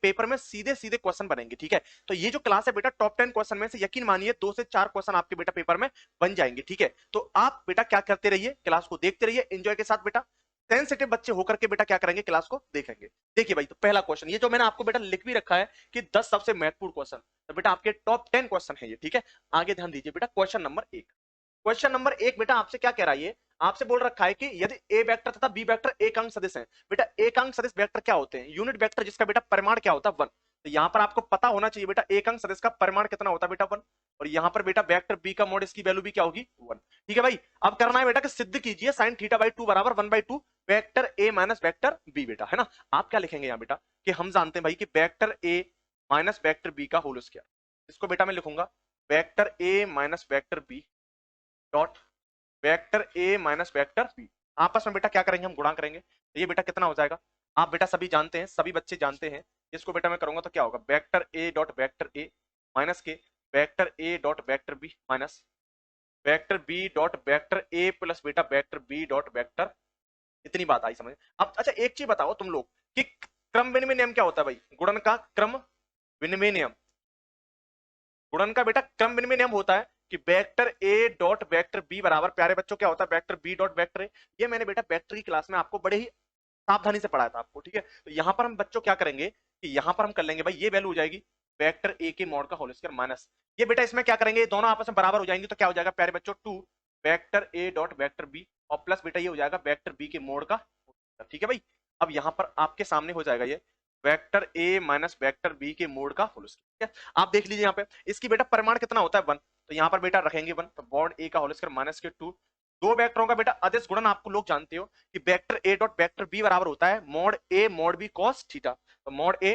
Paper में सीधे सीधे क्वेश्चन बनेंगे, ठीक है। तो ये जो क्लास है बेटा टॉप 10 क्वेश्चन में से यकीन मानिए 2 से 4 क्वेश्चन आपके बेटा पेपर में बन जाएंगे, ठीक है। तो आप बेटा क्या करते रहिए, क्लास को देखते रहिए एंजॉय के साथ बेटा, सेंसिटिव बच्चे होकर के बेटा क्या करेंगे, क्लास को देखेंगे। देखिए भाई, तो पहला क्वेश्चन ये जो मैंने आपको बेटा लिख भी रखा है कि 10 सबसे महत्वपूर्ण क्वेश्चन, तो बेटा आपके टॉप 10 क्वेश्चन है ये, ठीक है। आगे ध्यान दीजिए बेटा, क्वेश्चन नंबर 1। क्वेश्चन नंबर 1 बेटा आपसे क्या कह रहा है, ये आपसे बोल रखा है कि यदि ए वेक्टर तथा बी वेक्टर एक अंक सदिश हैं। बेटा एक अंक सदिश वेक्टर क्या होते हैं, यूनिट वेक्टर जिसका बेटा परिमाण क्या होता है 1। तो यहां पर आपको पता होना चाहिए बेटा एक अंक सदिश का परिमाण कितना होता है बेटा 1, और यहां पर बेटा वेक्टर बी का मॉड इसकी वैल्यू भी क्या होगी 1, ठीक है भाई। अब करना है बेटा कि सिद्ध कीजिए साइन थीटा बाई 2 बराबर 1/2 वेक्टर ए माइनस वेक्टर बी बेटा, है ना। आप क्या लिखेंगे यहाँ बेटा कि हम जानते हैं भाई कि वेक्टर ए माइनस वेक्टर बी का होल स्क्वायर, इसको बेटा मैं लिखूंगा वेक्टर ए minus vector B dot vector ए माइनस वेक्टर बी। आपस में बेटा क्या करेंगे, हम गुणा करेंगे, तो ये बेटा कितना हो जाएगा, आप बेटा सभी जानते हैं, सभी बच्चे जानते हैं। इसको बेटा मैं करूंगा तो क्या होगा, वेक्टर ए डॉट वेक्टर ए माइनस के vector A dot vector B minus vector B dot vector A plus बेटा वेक्टर बी डॉट वेक्टर। इतनी बात आई समझ। अब अच्छा एक चीज बताओ तुम लोग कि क्रम विनिमय नियम क्या होता है भाई, गुणन का क्रम विनिमय नियम, गुणन का बेटा क्रम विनिमय नियम होता है कि वेक्टर ए डॉट वेक्टर बी बराबर प्यारे बच्चों क्या होता है vector B dot vector a. ये मैंने बेटा वेक्टर की क्लास में आपको बड़े ही सावधानी से पढ़ाया था आपको, ठीक है। तो यहाँ पर हम बच्चों क्या करेंगे कि यहाँ पर हम कर लेंगे भाई, ये वैल्यू हो जाएगी वेक्टर ए के मॉड का होल स्क्वायर माइनस, ये बेटा इसमें क्या करेंगे, दोनों आपस में बराबर हो जाएंगे, तो क्या हो जाएगा प्यारे बच्चों 2 वेक्टर ए डॉट वेक्टर बी और प्लस बेटा ये हो जाएगा वेक्टर बी के मोड का, ठीक है भाई। अब यहाँ पर आपके सामने हो जाएगा ये वेक्टर ए माइनस वेक्टर बी के मोड का होल स्क्वायर, ठीक है। आप देख लीजिए यहाँ पे इसकी बेटा परिमाण कितना होता है 1, तो यहाँ पर बेटा रखेंगे 1, तो मॉड ए का होल स्क्वायर माइनस के 2, दो वेक्टरों का बेटा अदिश गुणन आपको लोग जानते हो कि वेक्टर ए डॉट वेक्टर बी बराबर होता है mod a mod b cos theta, तो मॉड ए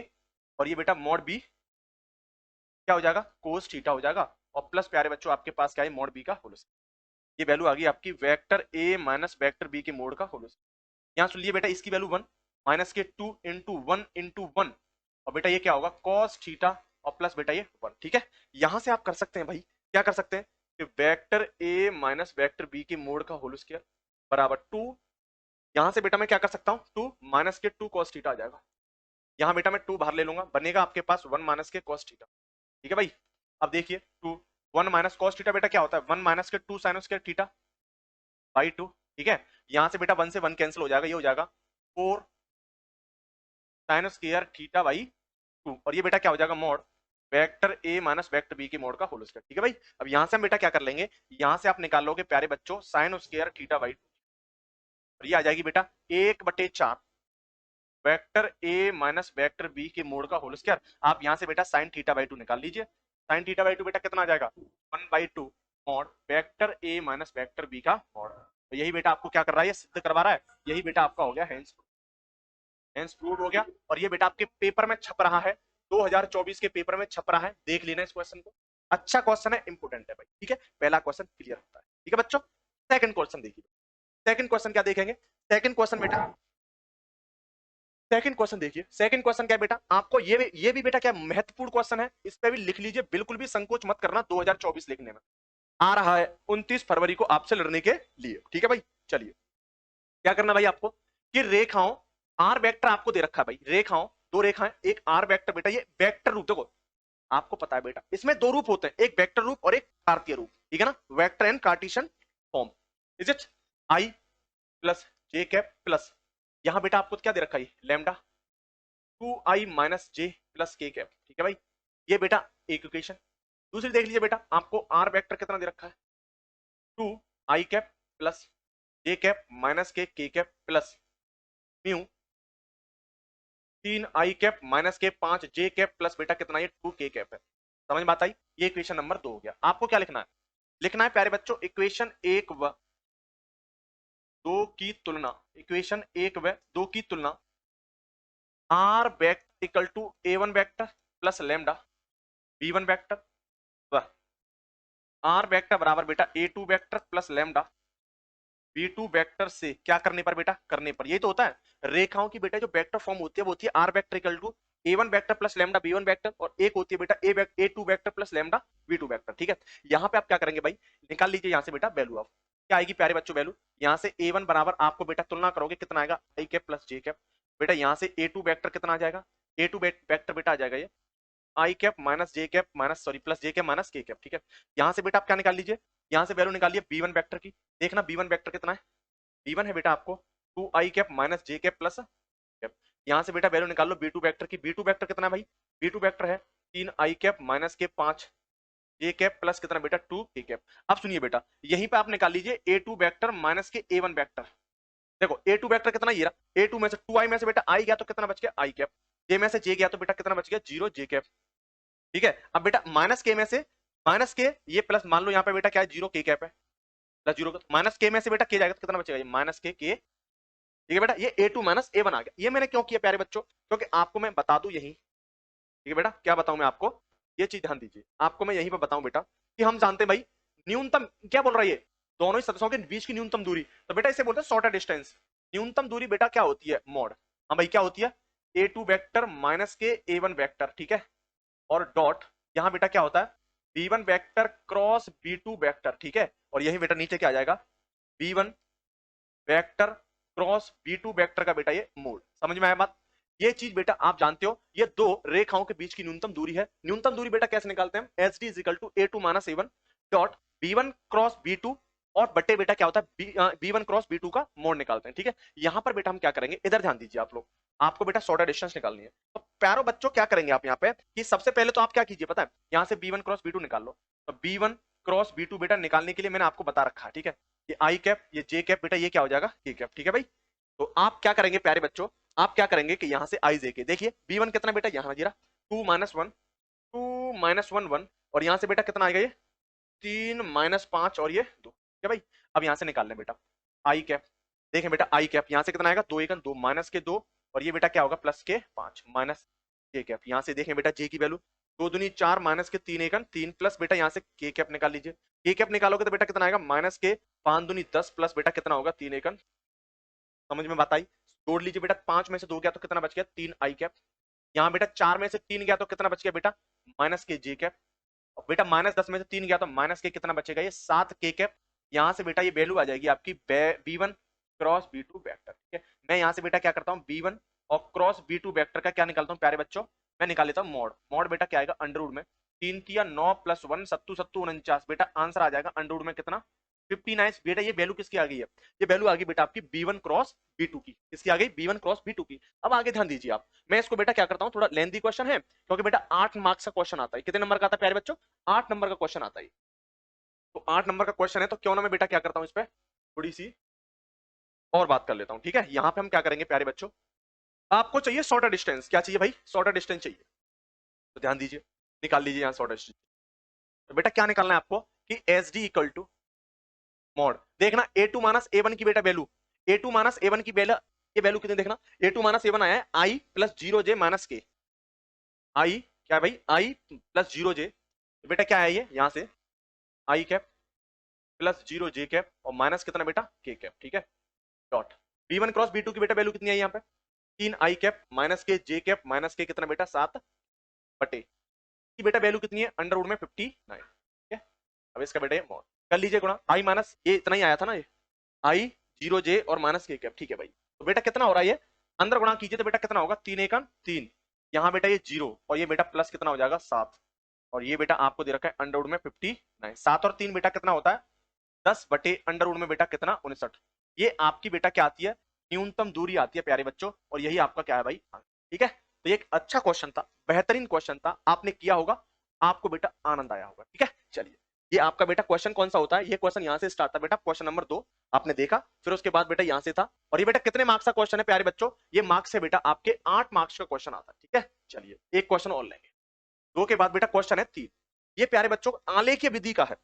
और ये बेटा मॉड बी क्या हो जाएगा कोस थीटा हो जाएगा, और प्लस प्यारे बच्चों आपके पास क्या है मॉड बी का होल स्क्वायर। ये वैल्यू आ गई आपकी वेक्टर ए माइनस वेक्टर बी के मोड का होल स्क्वायर। यहाँ सुन लिए बेटा इसकी वैल्यू 1 माइनस के 2 इंटू 1 इंटू 1, और बेटा ये क्या होगा कॉस थीटा और प्लस बेटा ये 1, ठीक है। यहां से आप कर सकते हैं भाई, क्या कर सकते हैं कि वेक्टर ए माइनस वेक्टर बी के मोड का होल स्क्वायर बराबर 2, यहां से बेटा मैं क्या कर सकता हूं 2 माइनस के 2 कॉस थीटा आ जाएगा, यहां बेटा मैं 2 बाहर ले लूंगा, बनेगा आपके पास 1 माइनस के कॉस थीटा, ठीक है भाई। अब देखिए 2 1 माइनस कॉस थीटा बेटा क्या होता है 1 माइनस के 2 साइन स्क्वायर थीटा बाई 2, ठीक है। यहां से बेटा 1 से 1 कैंसिल हो जाएगा, ये हो जाएगा 4 साइन स्क्वायर थीटा बाई 2, और ये बेटा क्या हो जाएगा मॉड वेक्टर ए माइनस वेक्टर बी के मॉड का होल स्क्वायर, ठीक है भाई। अब यहां से हम बेटा क्या कर लेंगे, यहां से आप निकाल लोगे प्यारे बच्चों साइन स्क्वायर थीटा बाई 2, और ये आ जाएगी बेटा 1/4 वेक्टर ए माइनस वेक्टर बी के मोड का होल स्क्वायर। आप यहां से बेटा साइन थीटा बाई 2 निकाल लीजिए, साइन थीटा बाई 2 बेटा कितना आ जाएगा 1/2 मॉड वेक्टर ए माइनस वेक्टर बी का मॉड। तो यही बेटा आपको क्या कर रहा है, ये सिद्ध करवा रहा है, यही बेटा आपका हो गया हेंस प्रूव्ड हो गया, और ये बेटा आपके पेपर में छप रहा है 2024 के पेपर में छप रहा है, देख लेना इस क्वेश्चन को, अच्छा क्वेश्चन है इंपोर्टेंट है भाई, ठीक है। पहला क्वेश्चन क्लियर होता है, ठीक है बच्चों। सेकंड क्वेश्चन देखिए, सेकंड क्वेश्चन क्या देखेंगे, सेकंड क्वेश्चन बेटा सेकंड क्वेश्चन देखिए, सेकंड क्वेश्चन क्या है बेटा आपको ये भी बेटा क्या महत्वपूर्ण क्वेश्चन है, इस पे भी लिख लीजिए, बिल्कुल भी संकोच मत करना 2024 लिखने में, आ रहा है 29 फरवरी को आपसे लड़ने के लिए, ठीक है भाई। चलिए क्या करना भाई आपको कि रेखाओं आर वेक्टर आपको दे रखा है भाई, रेखाओं दो रेखाएं एक आर वेक्टर बेटा, ये वेक्टर रूप देखो आपको पता है बेटा इसमें दो रूप होते हैं, एक वेक्टर रूप और एक कार्तीय रूप, ठीक है ना, vector and Cartesian form, is it I plus J cap plus, यहां बेटा आपको क्या दे रखा है लैम्डा 2i माइनस जे प्लस के कैप, ठीक है भाई। ये बेटा एक इक्वेशन। दूसरी देख लीजिए बेटा आपको आर वेक्टर कितना दे रखा है 2i कैप प्लस जे कैप माइनस के cap plus mu 3i cap minus के 5j कैप प्लस बेटा कितना ये 2k कैप है, समझ में बात आई। ये इक्वेशन नंबर 2 हो गया। आपको क्या लिखना है, लिखना है प्यारे बच्चों इक्वेशन 1 व 2 की तुलना, इक्वेशन 1 व 2 की तुलना r vector equal to a1 vector plus lambda b1 vector व आर वेक्टर बराबर बेटा a2 vector plus lambda b2 vector से क्या करने पर बेटा, करने पर, यही तो होता है रेखाओं की बेटा जो वेक्टर फॉर्म होती है वो होती है r vector equal to a1 vector plus lambda b1 vector, और एक होती है बेटा a2 vector plus lambda b2 vector, ठीक है। यहाँ पे आप क्या करेंगे भाई, निकाल लीजिए यहाँ से बेटा वैल्यू ऑफ क्या आएगी प्यारे बच्चों वैल्यू, यहाँ से a1 बराबर आपको बेटा तुलना करोगे कितना आएगा i cap plus j cap, बेटा यहाँ से a2 वेक्टर कितना आ जाएगा ए टू वेक्टर बेटा आ जाएगा ये आई cap minus j cap minus sorry plus जे कैप माइनस के कैप, ठीक है। यहाँ से बेटा आप क्या निकाल लीजिए, यहाँ से वैल्यू निकालिए बी वन वैक्टर की। देखना बी वन वैक्टर कितना है, बी वन है बेटा आपको two i cap minus j cap plus cap. यहाँ से बेटा वैल्यू निकाल लो बी टू वैक्टर की, बी टू वैक्टर कितना है भाई, बी टू वैक्टर है तीन आई कैप माइनस के पांच जे कैप प्लस कितना बेटा टू के कैप। अब सुनिए बेटा यहीं पे आप निकाल लीजिए ए टू वैक्टर माइनस के ए वन वैक्टर। देखो ए टू वैक्टर कितना, ये रहा ए टू में से टू आई में से बेटा आई गया तो कितना बच गया आई कैप, जे में से जे गया तो बेटा कितना बच गया जीरो जे कैप, ठीक है। अब बेटा माइनस के में से माइनस के ये प्लस मान लो यहाँ पे बेटा क्या है जीरो के कैप है, प्लस जीरो माइनस के में से बेटा के जाएगा तो कितना बचेगा ये माइनस के, ठीक है बेटा ये ए टू माइनस ए वन आ गया। ये मैंने क्यों किया प्यारे बच्चों, क्योंकि आपको मैं बता दूं यही, ठीक है बेटा क्या बताऊं मैं आपको, ये चीज ध्यान दीजिए, आपको मैं यहीं पर बताऊं बेटा कि हम जानते हैं भाई न्यूनतम क्या बोल रहा है ये, दोनों ही सदस्यों के बीच की न्यूनतम दूरी, तो बेटा इसे बोलते हैं शॉर्टर डिस्टेंस। न्यूनतम दूरी बेटा क्या होती है मॉड, हाँ भाई क्या होती है ए टू वैक्टर माइनस के ए वन वैक्टर, ठीक है, और डॉट यहाँ बेटा क्या होता है b one vector cross b two vector, ठीक है, और यही बेटा नीचे क्या आ जाएगा b one vector cross b two vector का बेटा ये मोड। समझ में आया बात, ये चीज बेटा आप जानते हो ये दो रेखाओं के बीच की न्यूनतम दूरी है। न्यूनतम दूरी बेटा कैसे निकालते हैं, h d is equal to a two minus a one dot b one cross b two और बट्टे बेटा क्या होता है b one cross b two का मोड निकालते हैं, ठीक है। यहां पर बेटा हम क्या करेंगे, इधर ध्यान दीजिए आप लोग, आपको बेटा शॉर्टर डिस्टेंस निकालनी है। तो प्यारो बच्चों क्या करेंगे आप यहाँ पे कि सबसे पहले तो आप क्या कीजिए पता है, यहाँ से b one cross b two निकाल लो, तो b one cross b two बेटा निकालने के लिए मैंने आपको बता रखा है, ठीक है। ये आई कैप ये जे कैप बेटा ये क्या हो जाएगा के कैप, ठीक है भाई। तो आप क्या करेंगे प्यारे बच्चों, आप क्या करेंगे कि यहाँ से आई जे के देखिए बी वन कितना बेटा यहाँ जीरा टू माइनस वन वन, और यहाँ से बेटा कितना आएगा ये तीन माइनस पांच और ये दो, ठीक है भाई। अब यहाँ से निकाल लें बेटा आई कैप, देखें बेटा आई कैप यहाँ से कितना आएगा दो एकन दो माइनस के दो और ये बेटा क्या होगा प्लस के पांच माइनस के कैप। यहाँ से देखें बेटा जे की वैल्यू दो दुनी चार माइनस के तीन एकन तीन प्लस बेटा यहाँ से के कैप निकाल लीजिए, के कैप निकालोगे तो बेटा कितना आएगा माइनस के पांच दुनी दस प्लस बेटा कितना होगा तीन एकन। समझ में बात आई, जोड़ लीजिए बेटा पांच में से दो गया तो कितना बच गया तीन आई कैप, यहाँ बेटा चार में से तीन गया तो कितना बच गया बेटा माइनस के जे कैप, और बेटा माइनस दस में से तीन गया तो माइनस के कितना बचेगा ये सात के कैप। यहाँ से बेटा ये वैल्यू आ जाएगी आपकी b one cross b two vector, ठीक है। मैं यहाँ से बेटा क्या करता हूँ बी वन और क्रॉस बी टू वैक्टर का क्या निकालता हूँ प्यारे बच्चों, मैं निकाल लेता हूँ मॉड, मॉड बेटा क्या आएगा अंडर रूट में तीन तिया नौ प्लस वन सत्तू सत्तू उनचास, बेटा आंसर आ जाएगा अंडर रूट में कितना 59। बेटा ये वैल्यू किसकी आ गई है, ये वैल्यू आ गई बेटा आपकी बी1 क्रॉस बी2 की, किसकी आ गई बी1 क्रॉस बी2 की। अब आगे ध्यान दीजिए आप, मैं इसको बेटा क्या करता हूँ थोड़ा लेंथी क्वेश्चन है क्योंकि बेटा 8 मार्क्स का क्वेश्चन आता है, कितने नंबर का आता है प्यारे बच्चों 8 नंबर का क्वेश्चन आता है, तो 8 नंबर का क्वेश्चन है तो क्यों ना मैं बेटा क्या करता हूँ इस पर थोड़ी सी और बात कर लेता हूँ, ठीक है। यहाँ पे हम क्या करेंगे प्यारे बच्चों, आपको चाहिए शॉर्टर डिस्टेंस, क्या चाहिए भाई शॉर्टर डिस्टेंस चाहिए, तो ध्यान दीजिए निकाल लीजिए यहाँ शॉर्टर डिस्टेंस। तो बेटा क्या निकालना है आपको कि s d equal to mod, देखना a two minus a one की बेटा value a two minus a one की वैल्यू ये वैल्यू कितनी देखना a two minus a one आया है i plus zero j minus k, i क्या है भाई आई प्लस जीरो जे, तो बेटा क्या है ये यहाँ से i cap plus zero j cap और माइनस कितना बेटा के कैप, ठीक है dot b one cross b two की बेटा वैल्यू कितनी है यहाँ पे तीन आई कैप माइनस के जे कैप माइनस के कितना बेटा सात बटे की बेटा वैल्यू कितनी है अंडर रूट में 59, ठीक है। अब इसका बेटा मॉड कर लीजिए गुणा आई माइनस ये इतना ही आया था ना ये आई जीरो जे और माइनस के कैप, ठीक है भाई। तो बेटा कितना हो रहा है ये अंदर गुणा कीजिए तो बेटा कितना होगा तीन एकन तीन, यहाँ बेटा ये जीरो और ये बेटा प्लस कितना हो जाएगा सात, और ये बेटा आपको दे रखा है अंडर रूट में 59, सात और तीन बेटा कितना होता है 10 बटे अंडर रूट में बेटा कितना 59, ये आपकी बेटा क्या आती है न्यूनतम दूरी आती है प्यारे बच्चों, और यही आपका क्या है भाई, ठीक है। तो ये एक अच्छा क्वेश्चन था, बेहतरीन क्वेश्चन था, आपने किया होगा, आपको बेटा आनंद आया होगा, ठीक है। चलिए ये आपका बेटा क्वेश्चन कौन सा होता है, ये क्वेश्चन यहाँ से स्टार्ट था बेटा क्वेश्चन नंबर 2 आपने देखा, फिर उसके बाद बेटा यहाँ से था, और ये बेटा कितने मार्क्स का क्वेश्चन है प्यारे बच्चों, ये मार्क्स है बेटा आपके 8 मार्क्स का क्वेश्चन आता है, ठीक है। चलिए एक क्वेश्चन और लेंगे, 2 के बाद बेटा क्वेश्चन है 3, ये प्यारे बच्चों आलेखीय विधि का है,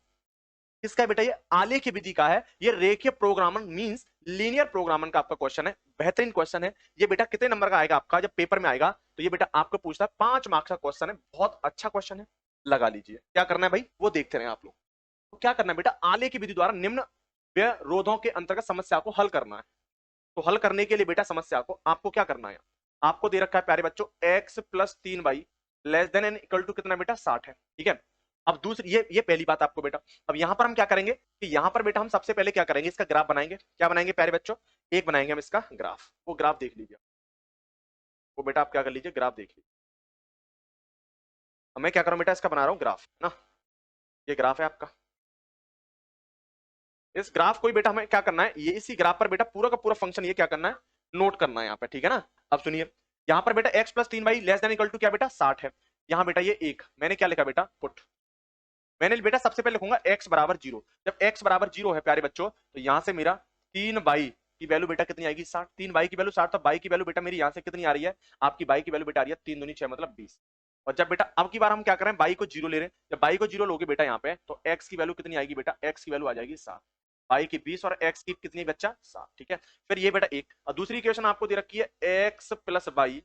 किसका बेटा ये आलेखीय विधि का है, ये रेखीय प्रोग्रामन मींस लीनियर प्रोग्रामन का आपका क्वेश्चन है, बेहतरीन क्वेश्चन है। ये बेटा कितने नंबर का आएगा आपका जब पेपर में आएगा, तो ये बेटा आपको पूछता है 5 मार्क्स का क्वेश्चन है, बहुत अच्छा क्वेश्चन है, लगा लीजिए। क्या करना है भाई वो देखते रहे आप लोग, तो क्या करना है बेटा आलेखीय विधि द्वारा निम्न व्यरोधों के अंतर्गत समस्या को हल करना है। तो हल करने के लिए बेटा समस्या को आपको क्या करना है, आपको दे रखा है प्यारे बच्चों x plus 3y less than and equal to कितना बेटा 60 है, ठीक है। अब दूसरी ये पहली बात आपको बेटा, अब यहां पर हम क्या करेंगे कि यहां पर बेटा हम सबसे पहले क्या करेंगे इसका ग्राफ बनाएंगे, क्या बनाएंगे प्यारे बच्चों एक बनाएंगे हम इसका ग्राफ, वो ग्राफ देख लीजिए। वो बेटा आप क्या कर लीजिए, ग्राफ देख लीजिए। अब मैं क्या करूं बेटा, इसका बना रहा हूं ग्राफ ना, ये ग्राफ है आपका। इस ग्राफ को ही बेटा हमें क्या करना है, ये इसी ग्राफ पर बेटा पूरा का पूरा फंक्शन ये क्या करना है, नोट करना है यहाँ पे, ठीक है ना। अब सुनिए, यहाँ पर बेटा x plus 3 y less than equal to क्या बेटा 60 है। यहाँ बेटा ये एक मैंने क्या लिखा बेटा, पुट। मैंने बेटा सबसे पहले लिखूंगा x बराबर 0। जब x बराबर 0 है प्यारे बच्चों, तो यहाँ से मेरा 3 बाई की वैल्यू बेटा कितनी आएगी 60। 3 बाई की वैल्यू 60, तो बाई की वैल्यू बेटा मेरी यहाँ से कितनी आ रही है, आपकी बाई की वैल्यू बेटा आ रही है 3 दूनी 6 मतलब 20। और जब बेटा अब की बार हम क्या कर रहे हैं, बाई को 0 ले रहे हैं। जब बाई को 0 लोगे बेटा यहाँ पे, तो x की वैल्यू कितनी आएगी बेटा, x की वैल्यू आ जाएगी 7। बाई की 20 और x की कितनी बच्चा 7, ठीक है। फिर ये बेटा एक, और दूसरी इक्वेशन आपको दे रखी है x plus y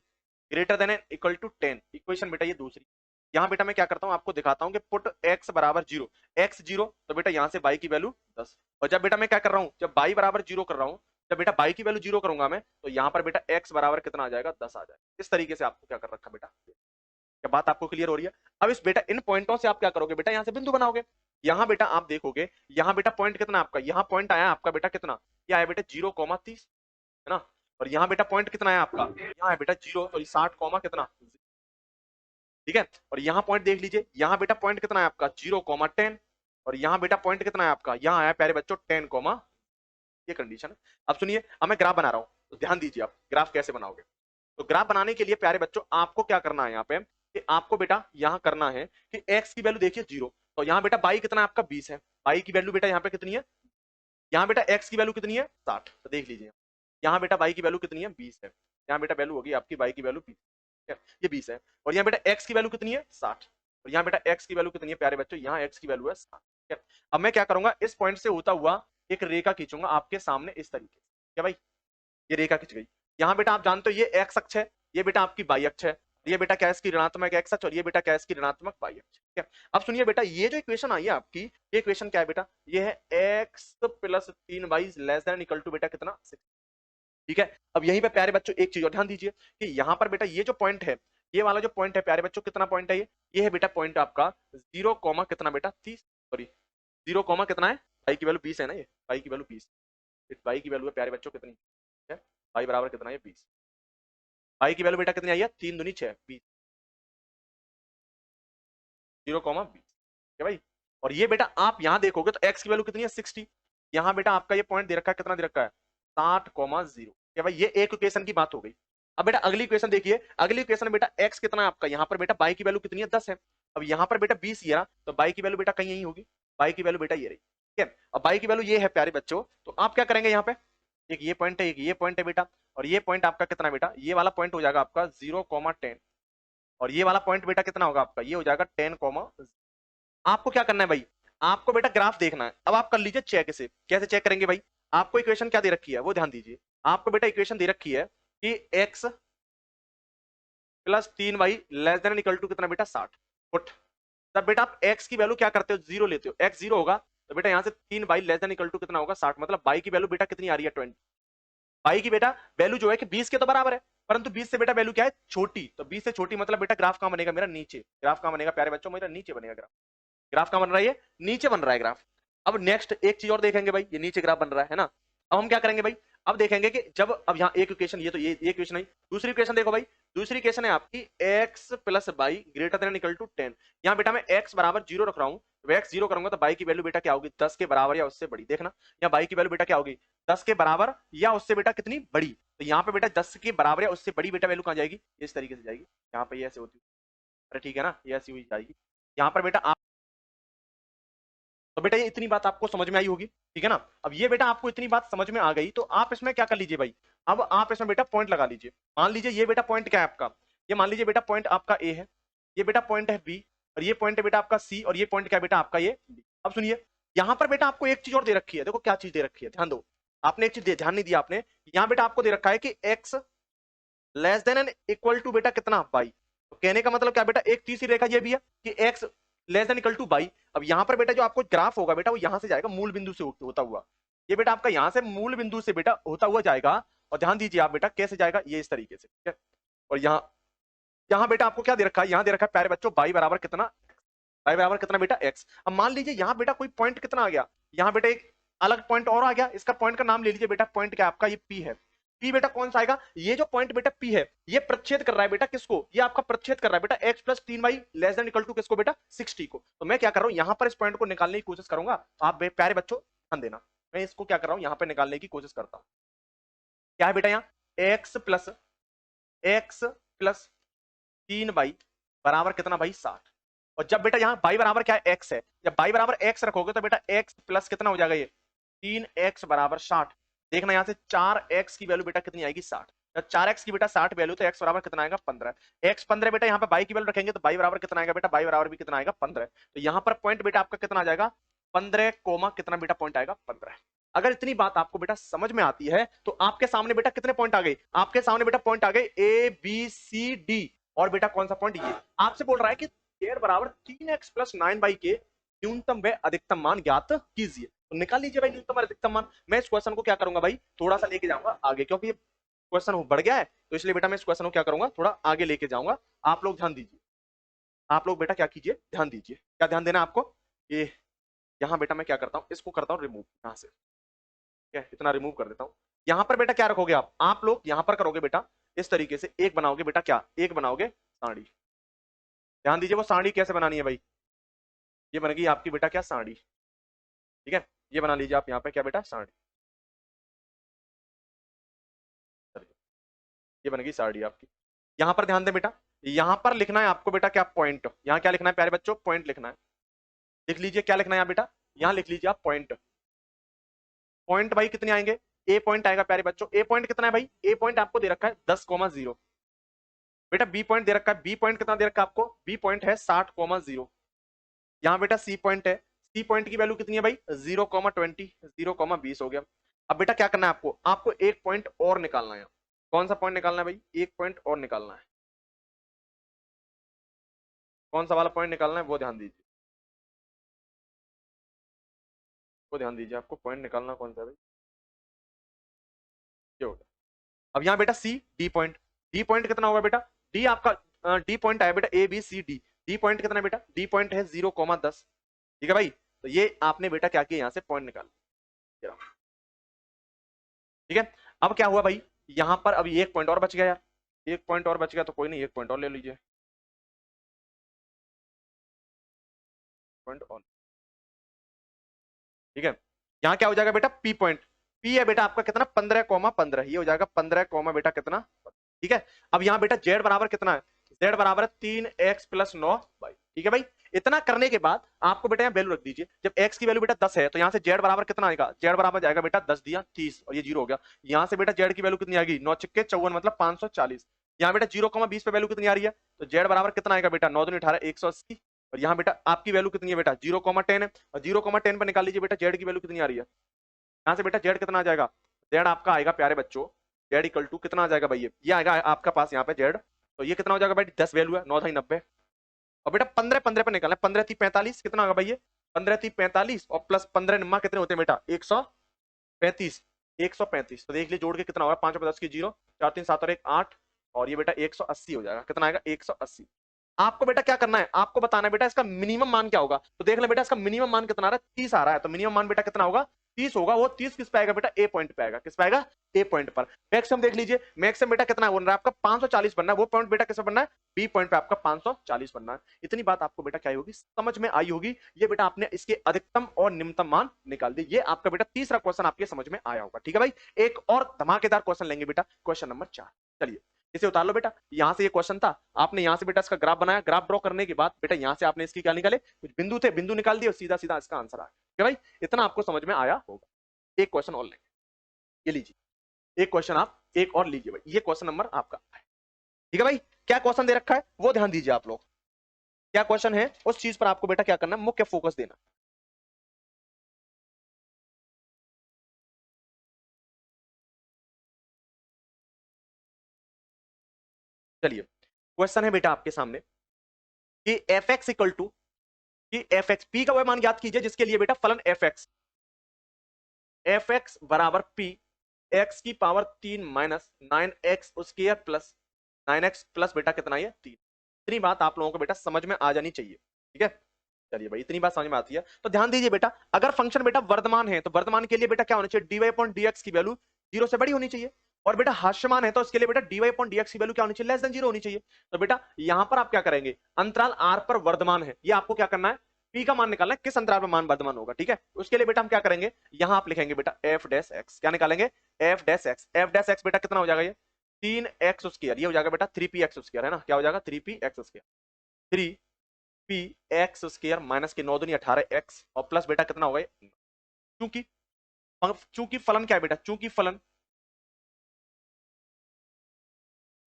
greater than equal to 10। Equation बेटा ये दूसरी। यहाँ बेटा मैं क्या करता हूँ, आपको दिखाता हूँ कि पुट x बराबर 0, x 0, तो बेटा यहाँ से बाई की वैल्यू 10। और जब बेटा मैं क्या कर रहा हूँ, जब बाई बराबर 0 कर रहा हूँ, जब बेटा बाई की वैल्यू 0 करूंगा मैं, तो यहाँ पर बेटा x बराबर कितना आ जाएगा 10 आ जाएगा। इस तरीके से आपको क्या कर रखा बेटा, क्या बात आपको क्लियर हो रही है। अब इस बेटा इन पॉइंटों से आप क्या करोगे बेटा, यहाँ से बिंदु बनाओगे। यहाँ बेटा आप देखोगे, यहाँ बेटा पॉइंट कितना आपका, यहाँ पॉइंट आया आपका बेटा कितना, ये आया बेटा 0,30 है ना। और यहाँ बेटा पॉइंट कितना है आपका, यहाँ है बेटा 0 सॉरी 60, कितना, ठीक है। और यहाँ पॉइंट देख लीजिए, यहाँ बेटा पॉइंट कितना है आपका 0,10। और यहाँ बेटा पॉइंट कितना है आपका, यहाँ आया प्यारे बच्चों 10, ये कंडीशन है। अब सुनिए, अब मैं ग्राफ बना रहा हूँ, तो ध्यान दीजिए आप ग्राफ कैसे बनाओगे। तो ग्राफ बनाने के लिए प्यारे बच्चों आपको क्या करना है यहाँ पे, कि आपको बेटा यहाँ करना है कि x की वैल्यू देखिए 0, तो यहाँ बेटा बाई कितना है आपका 20 है। बाई की वैल्यू बेटा यहाँ पे कितनी है, यहाँ बेटा x की वैल्यू कितनी है 60, तो देख लीजिए यहाँ बेटा बाई की वैल्यू कितनी है 20 है। यहाँ बेटा वैल्यू होगी आपकी बाई की वैल्यू 20 है, ये 20 है। और यहाँ बेटा x की वैल्यू कितनी है 60, और यहाँ बेटा x की वैल्यू कितनी है प्यारे बच्चों, यहाँ x की वैल्यू है 60, ठीक है। अब मैं क्या करूंगा, इस पॉइंट से होता हुआ एक रेखा खींचूंगा आपके सामने इस तरीके से, क्या भाई, ये रेखा खींच गई। यहाँ बेटा आप जानते हो ये x अक्ष है, ये बेटा आपकी y अक्ष है, ये बेटा क्या है इसकी ऋणात्मक x अक्ष, और ये बेटा क्या है इसकी ऋणात्मक y अक्ष, ठीक है। अब सुनिए बेटा, ये जो इक्वेशन आई है आपकी, ये इक्वेशन क्या है बेटा, ये है x plus 3y less than equal to बेटा कितना 6, ठीक है। अब यहीं पे प्यारे बच्चों एक चीज और ध्यान दीजिए, कि यहाँ पर बेटा ये जो पॉइंट है, ये वाला जो पॉइंट है प्यारे बच्चों, कितना पॉइंट है ये है बेटा पॉइंट आपका 0, कितना बेटा 30, सॉरी 0, कितना है, y की वैल्यू 20 है ना, ये y की वैल्यू 20, y की वैल्यू है प्यारे बच्चों कितनी है, y बराबर कितना है 20। y की वैल्यू बेटा कितनी आई है 3 दूनी 6, 20, 0,20, क्या भाई। और ये बेटा आप यहाँ देखोगे तो x की वैल्यू कितनी है 60। यहाँ बेटा आपका ये पॉइंट दे रखा है, कितना दे रखा है 60,0, क्या भाई, ये एक इक्वेशन की बात हो गई। अब बेटा अगली इक्वेशन देखिए, अगली इक्वेशन में बेटा x कितना है आपका, यहाँ पर बेटा y की वैल्यू कितनी है 10 है। अब यहाँ पर बेटा 20 ये रहा, तो y की वैल्यू बेटा कहीं यही होगी, y की वैल्यू बेटा ये रही, ठीक है। अब y की वैल्यू ये है प्यारे बच्चों, तो आप क्या करेंगे, यहाँ पे एक ये पॉइंट है, एक ये पॉइंट है बेटा, और ये पॉइंट आपका कितना बेटा, ये वाला पॉइंट हो जाएगा आपका 0,10, और ये वाला पॉइंट बेटा कितना होगा आपका, ये हो जाएगा 10, आपको क्या करना है भाई, आपको बेटा ग्राफ देखना है। अब आप कर लीजिए चेक, इसे कैसे चेक करेंगे भाई, आपको इक्वेशन क्या दे रखी है वो ध्यान दीजिए। आपको बेटा इक्वेशन दे रखी है कि x plus 3y less than equal to कितना बेटा 60 फुट। तब बेटा आप x की वैल्यू क्या करते हो, 0 लेते हो, x 0 होगा, तो बेटा यहाँ से 3y less than equal to कितना होगा 60, मतलब y की वैल्यू बेटा कितनी आ रही है 20। y की बेटा वैल्यू जो है कि 20 के तो बराबर है, परंतु 20 से बेटा वैल्यू क्या है छोटी, तो 20 से छोटी मतलब बेटा ग्राफ कहां बनेगा मेरा नीचे, ग्राफ कहां बनेगा प्यारे बच्चों मेरा नीचे बनेगा ग्राफ। ग्राफ कहां बन रहा है, ये नीचे बन रहा है ग्राफ। अब नेक्स्ट एक चीज और देखेंगे भाई, ये नीचे ग्राफ बन रहा है ना, अब हम क्या करेंगे भाई, अब देखेंगे कि जब अब यहाँ एक इक्वेशन, ये तो ये इक्वेशन नहीं, दूसरी इक्वेशन देखो भाई, दूसरी इक्वेशन है आपकी x plus y greater than equal to 10। यहाँ बेटा मैं x बराबर 0 रख रहा हूँ, तो x 0 करूंगा तो बाई की वैल्यू बेटा क्या होगी 10 के बराबर या उससे बड़ी, देखना यहाँ बाई की वैल्यू बेटा क्या होगी 10 के बराबर या उससे बेटा कितनी बड़ी, तो यहाँ पे बेटा 10 के बराबर या उससे बड़ी बेटा वैल्यू कहाँ जाएगी, इस तरीके से जाएगी, यहाँ पे ये ऐसे होती है, अरे ठीक है ना, ये ऐसी हुई जाएगी। यहाँ पर बेटा तो बेटा ये इतनी बात आपको समझ में आई होगी, ठीक है ना। अब ये बेटा आपको इतनी बात समझ में आ गई, तो आप इसमें क्या कर लीजिए भाई, अब आप इसमें बेटा पॉइंट लगा लीजिए। मान लीजिए ये बेटा पॉइंट क्या है आपका, ये मान लीजिए बेटा पॉइंट आपका ए है, ये बेटा पॉइंट है बी, और ये पॉइंट है बेटा आपका सी, और ये पॉइंट क्या है बेटा आपका ये डी। अब सुनिए, यहाँ पर बेटा आपको एक चीज और दे रखी है, देखो क्या चीज दे रखी है, ध्यान दो, आपने एक चीज ध्यान नहीं दिया आपने, यहाँ बेटा आपको दे रखा है कि x less than and equal to बेटा कितना बाई, तो कहने का मतलब क्या बेटा, एक तीसरी रेखा ये भी है कि x less than equal two by. अब यहाँ पर बेटा जो आपको ग्राफ होगा बेटा, वो यहाँ से जाएगा मूल बिंदु से होता हुआ, ये बेटा आपका यहाँ से मूल बिंदु से बेटा होता हुआ जाएगा, और ध्यान दीजिए आप बेटा कैसे जाएगा, ये इस तरीके से, ठीक है। और यहाँ यहाँ बेटा आपको क्या दे रखा है, यहाँ दे रखा है प्यारे बच्चों बाई बराबर कितना, बाई बराबर कितना बेटा एक्स। अब मान लीजिए यहाँ बेटा कोई पॉइंट कितना आ गया, यहाँ बेटा एक अलग पॉइंट और आ गया, इसका पॉइंट का नाम ले लीजिए बेटा, पॉइंट क्या आपका ये पी है। P बेटा कौन सा आएगा, ये जो पॉइंट बेटा P है ये प्रच्छेद कर रहा है बेटा किसको, ये आपका प्रच्छेद कर रहा है बेटा x plus 3y less than equal to किसको बेटा 60 को। तो मैं क्या कर रहा हूं यहां पर इस पॉइंट को निकालने की कोशिश करूंगा, आप प्यारे बच्चों ध्यान देना, मैं इसको क्या कर रहा हूं यहां पर निकालने की कोशिश करता हूं। क्या है बेटा यहाँ x प्लस 3y बराबर कितना भाई 60, और जब बेटा यहाँ y बराबर क्या है x है, जब y बराबर x रखोगे तो बेटा x प्लस कितना हो जाएगा ये 3x बराबर 60। देखना यहाँ से 4x की वैल्यू बेटा कितनी आएगी 60, जब 4x की बेटा 60 वैल्यू तो x बराबर कितना आएगा 15, x 15 बेटा यहाँ पे y की वैल्यू रखेंगे तो y बराबर कितना आएगा बेटा, y बराबर भी कितना आएगा 15। तो यहाँ पर पॉइंट बेटा आपका कितना आ जाएगा 15 कोमा कितना बेटा पॉइंट आएगा 15। अगर इतनी बात आपको बेटा समझ में आती है तो आपके सामने बेटा कितने पॉइंट आ गए, आपके सामने बेटा पॉइंट आ गए A B C D, और बेटा कौन सा पॉइंट ये आपसे बोल रहा है कि z बराबर 3x प्लस 9y के न्यूनतम व अधिकतम मान ज्ञात कीजिए। तो निकाल लीजिए भाई न्यूनतम और अधिकतम मान। मैं इस क्वेश्चन को क्या करूंगा भाई थोड़ा सा लेके जाऊंगा आगे, क्योंकि ये क्वेश्चन बढ़ गया है तो इसलिए बेटा मैं इस क्वेश्चन को क्या करूंगा थोड़ा आगे लेके जाऊंगा। आप लोग ध्यान दीजिए, आप लोग बेटा क्या कीजिए ध्यान दीजिए, क्या ध्यान देना आपको, ये यहाँ बेटा मैं क्या करता हूँ इसको करता हूँ रिमूव यहाँ से, ठीक है इतना रिमूव कर देता हूँ। यहाँ पर बेटा क्या रखोगे आप लोग यहाँ पर करोगे बेटा इस तरीके से एक बनाओगे बेटा, क्या एक बनाओगे साड़ी। ध्यान दीजिए वो साड़ी कैसे बनानी है भाई, ये बनेगी आपकी बेटा क्या साड़ी, ठीक है ये बना लीजिए आप यहाँ पे क्या बेटा साड़ी, ये बनेगी साड़ी आपकी। यहाँ पर ध्यान दें बेटा, यहाँ पर लिखना है आपको बेटा क्या पॉइंट, यहाँ क्या लिखना है प्यारे बच्चों पॉइंट लिखना है, लिख लीजिए क्या लिखना है यहाँ बेटा, यहाँ लिख लीजिए आप पॉइंट। पॉइंट भाई कितने आएंगे, ए पॉइंट आएगा प्यारे बच्चों, ए पॉइंट कितना है भाई, ए पॉइंट आपको दे रखा है 10,0 बेटा, बी पॉइंट दे रखा है, बी पॉइंट कितना दे रखा है आपको, बी पॉइंट है 60,0। यहाँ बेटा सी पॉइंट है, सी पॉइंट की वैल्यू कितनी है भाई 0,20 0,20 हो गया। अब बेटा क्या करना है आपको, आपको एक पॉइंट और निकालना है। कौन सा पॉइंट निकालना है भाई, एक पॉइंट और निकालना है। कौन सा वाला पॉइंट निकालना है वो ध्यान दीजिए, वो ध्यान दीजिए, आपको पॉइंट निकालना कौन सा है भाई, ये होगा। अब यहाँ बेटा c d point, d point कितना होगा बेटा, डी आपका डी पॉइंट आया बेटा a b c d, d point कितना है बेटा, डी पॉइंट है 0,10, ठीक है भाई। तो ये आपने बेटा क्या किया यहाँ से पॉइंट निकाल, ठीक है। अब क्या हुआ भाई, यहां पर अभी एक पॉइंट और बच गया यार, एक पॉइंट और बच गया तो कोई नहीं एक पॉइंट और ले लीजिए, पॉइंट और, ठीक है। यहाँ क्या हो जाएगा बेटा पी पॉइंट, पी है बेटा आपका कितना 15,15, ये हो जाएगा 15, बेटा कितना, ठीक है। अब यहाँ बेटा जेड बराबर कितना है, जेड बराबर है 3x प्लस 9y, ठीक है भाई। इतना करने के बाद आपको बेटा यहाँ वैल्यू रख दीजिए, जब x की वैल्यू बेटा 10 है तो यहाँ से जेड बराबर कितना आएगा, जेड बराबर जाएगा बेटा 10 दिया 30 और ये 0 हो गया। यहाँ से बेटा जेड की वैल्यू कितनी आएगी 9 छक्के 54 मतलब 540। यहाँ बेटा 0,20 पे वैल्यू कितनी आ रही है, तो जेड बराबर कितना आएगा बेटा 9 दूनी 18 180, और यहाँ बेटा आपकी वैल्यू कितनी है बेटा 0,10 है, और 0,10 पर निकाल लीजिए बेटा जेड की वैल्यू कितनी आ रही है। यहाँ से बेटा जेड कितना आ जाएगा, जेड आपका आएगा प्यारे बच्चों, जेड इक्वल टू कितना आ जाएगा भाई, ये आएगा आपका पास यहाँ पे जेड, तो ये कितना हो जाएगा भाई 10 वैल्यू है 9,90, और बेटा 15 पे निकालना, 15×3 = 45, कितना होगा भाई ये 15×3 = 45 और प्लस 15 निम्मा कितने होते हैं बेटा 135, 135। तो देख लीजिए जोड़ के कितना होगा 5 + 10 की 0, 4 3 7 और 1 8, और ये बेटा 180 हो जाएगा, कितना आएगा 180। आपको बेटा क्या करना है, आपको बताना है बेटा इसका मिनिमम मान क्या होगा। तो देख ले बेटा इसका मिनिमम मान कितना आ रहा है 30 आ रहा है, तो मिनिमम मान बेटा कितना होगा 30 होगा। वो 30 किस पे आएगा बेटा ए पॉइंट पे आएगा, किस पे आएगा ए पॉइंट पर। मैक्सिमम देख लीजिए, मैक्सिमम बेटा कितना बन रहा है आपका 540 बनना है, वो पॉइंट बेटा किस पे बनना है बी पॉइंट पे आपका 540 बनना है। इतनी बात आपको बेटा क्या होगी समझ में आई होगी। ये बेटा आपने इसके अधिकतम और निम्नतम मान निकाल दिए। ये आपका बेटा तीसरा क्वेश्चन आपके समझ में आया होगा, ठीक है भाई। एक और धमाकेदार क्वेश्चन लेंगे बेटा, क्वेश्चन नंबर 4। चलिए इसे उतार लो बेटा, यहां से ये क्वेश्चन था, आपने यहां से बेटा इसका ग्राफ बनाया, ग्राफ ड्रॉ करने के बाद बेटा यहां से आपने इसकी क्या निकाले, कुछ बिंदु थे, बिंदु निकाल दिए और सीधा सीधा इसका आंसर आ गया भाई। इतना आपको समझ में आया होगा। एक क्वेश्चन और लेंगे, ये लीजिए एक क्वेश्चन आप एक और लीजिए भाई, ये क्वेश्चन नंबर आपका है, ठीक है भाई। क्या क्वेश्चन दे रखा है वो ध्यान दीजिए आप लोग, क्या क्वेश्चन है उस चीज पर आपको बेटा क्या करना है, मुख्य फोकस देना। चलिए क्वेश्चन है बेटा आपके सामने कि एफ एक्स इक्वल टू, कि एफ एक्स पी का वह मान ज्ञात कीजिए जिसके लिए बेटा फलन एफ एक्स बराबर पी एक्स की power 3 minus 9x square plus 9x plus बेटा कितना है 3। इतनी बात आप लोगों को बेटा समझ में आ जानी चाहिए, ठीक है। चलिए भाई इतनी बात समझ में आती है तो ध्यान दीजिए बेटा, अगर फंक्शन बेटा वर्तमान है तो वर्तमान के लिए बेटा क्या होना चाहिए dy/dx की वैल्यू 0 से बड़ी होनी चाहिए, और बेटा हास्यमान है तो इसके लिए बेटा dy अपॉन dx की वैल्यू क्या होनी चाहिए, लेस देन 0 होनी चाहिए। तो बेटा यहां पर आप क्या करेंगे, अंतराल r पर वर्धमान है, ये आपको क्या करना है, p का मान निकालना है, किस अंतराल पर मान वर्धमान होगा, ठीक है। उसके लिए बेटा हम क्या करेंगे, यहां आप लिखेंगे बेटा f डैश x, क्या निकालेंगे, f dash x। f dash x बेटा कितना हो जाएगा, ये 3x², ये हो जाएगा बेटा 3px², है ना, क्या हो जाएगा 3px², 3px² माइनस के 9 दूनी 18x और प्लस बेटा कितना होगा, चूंकि चूंकि फलन क्या है बेटा, चूंकि फलन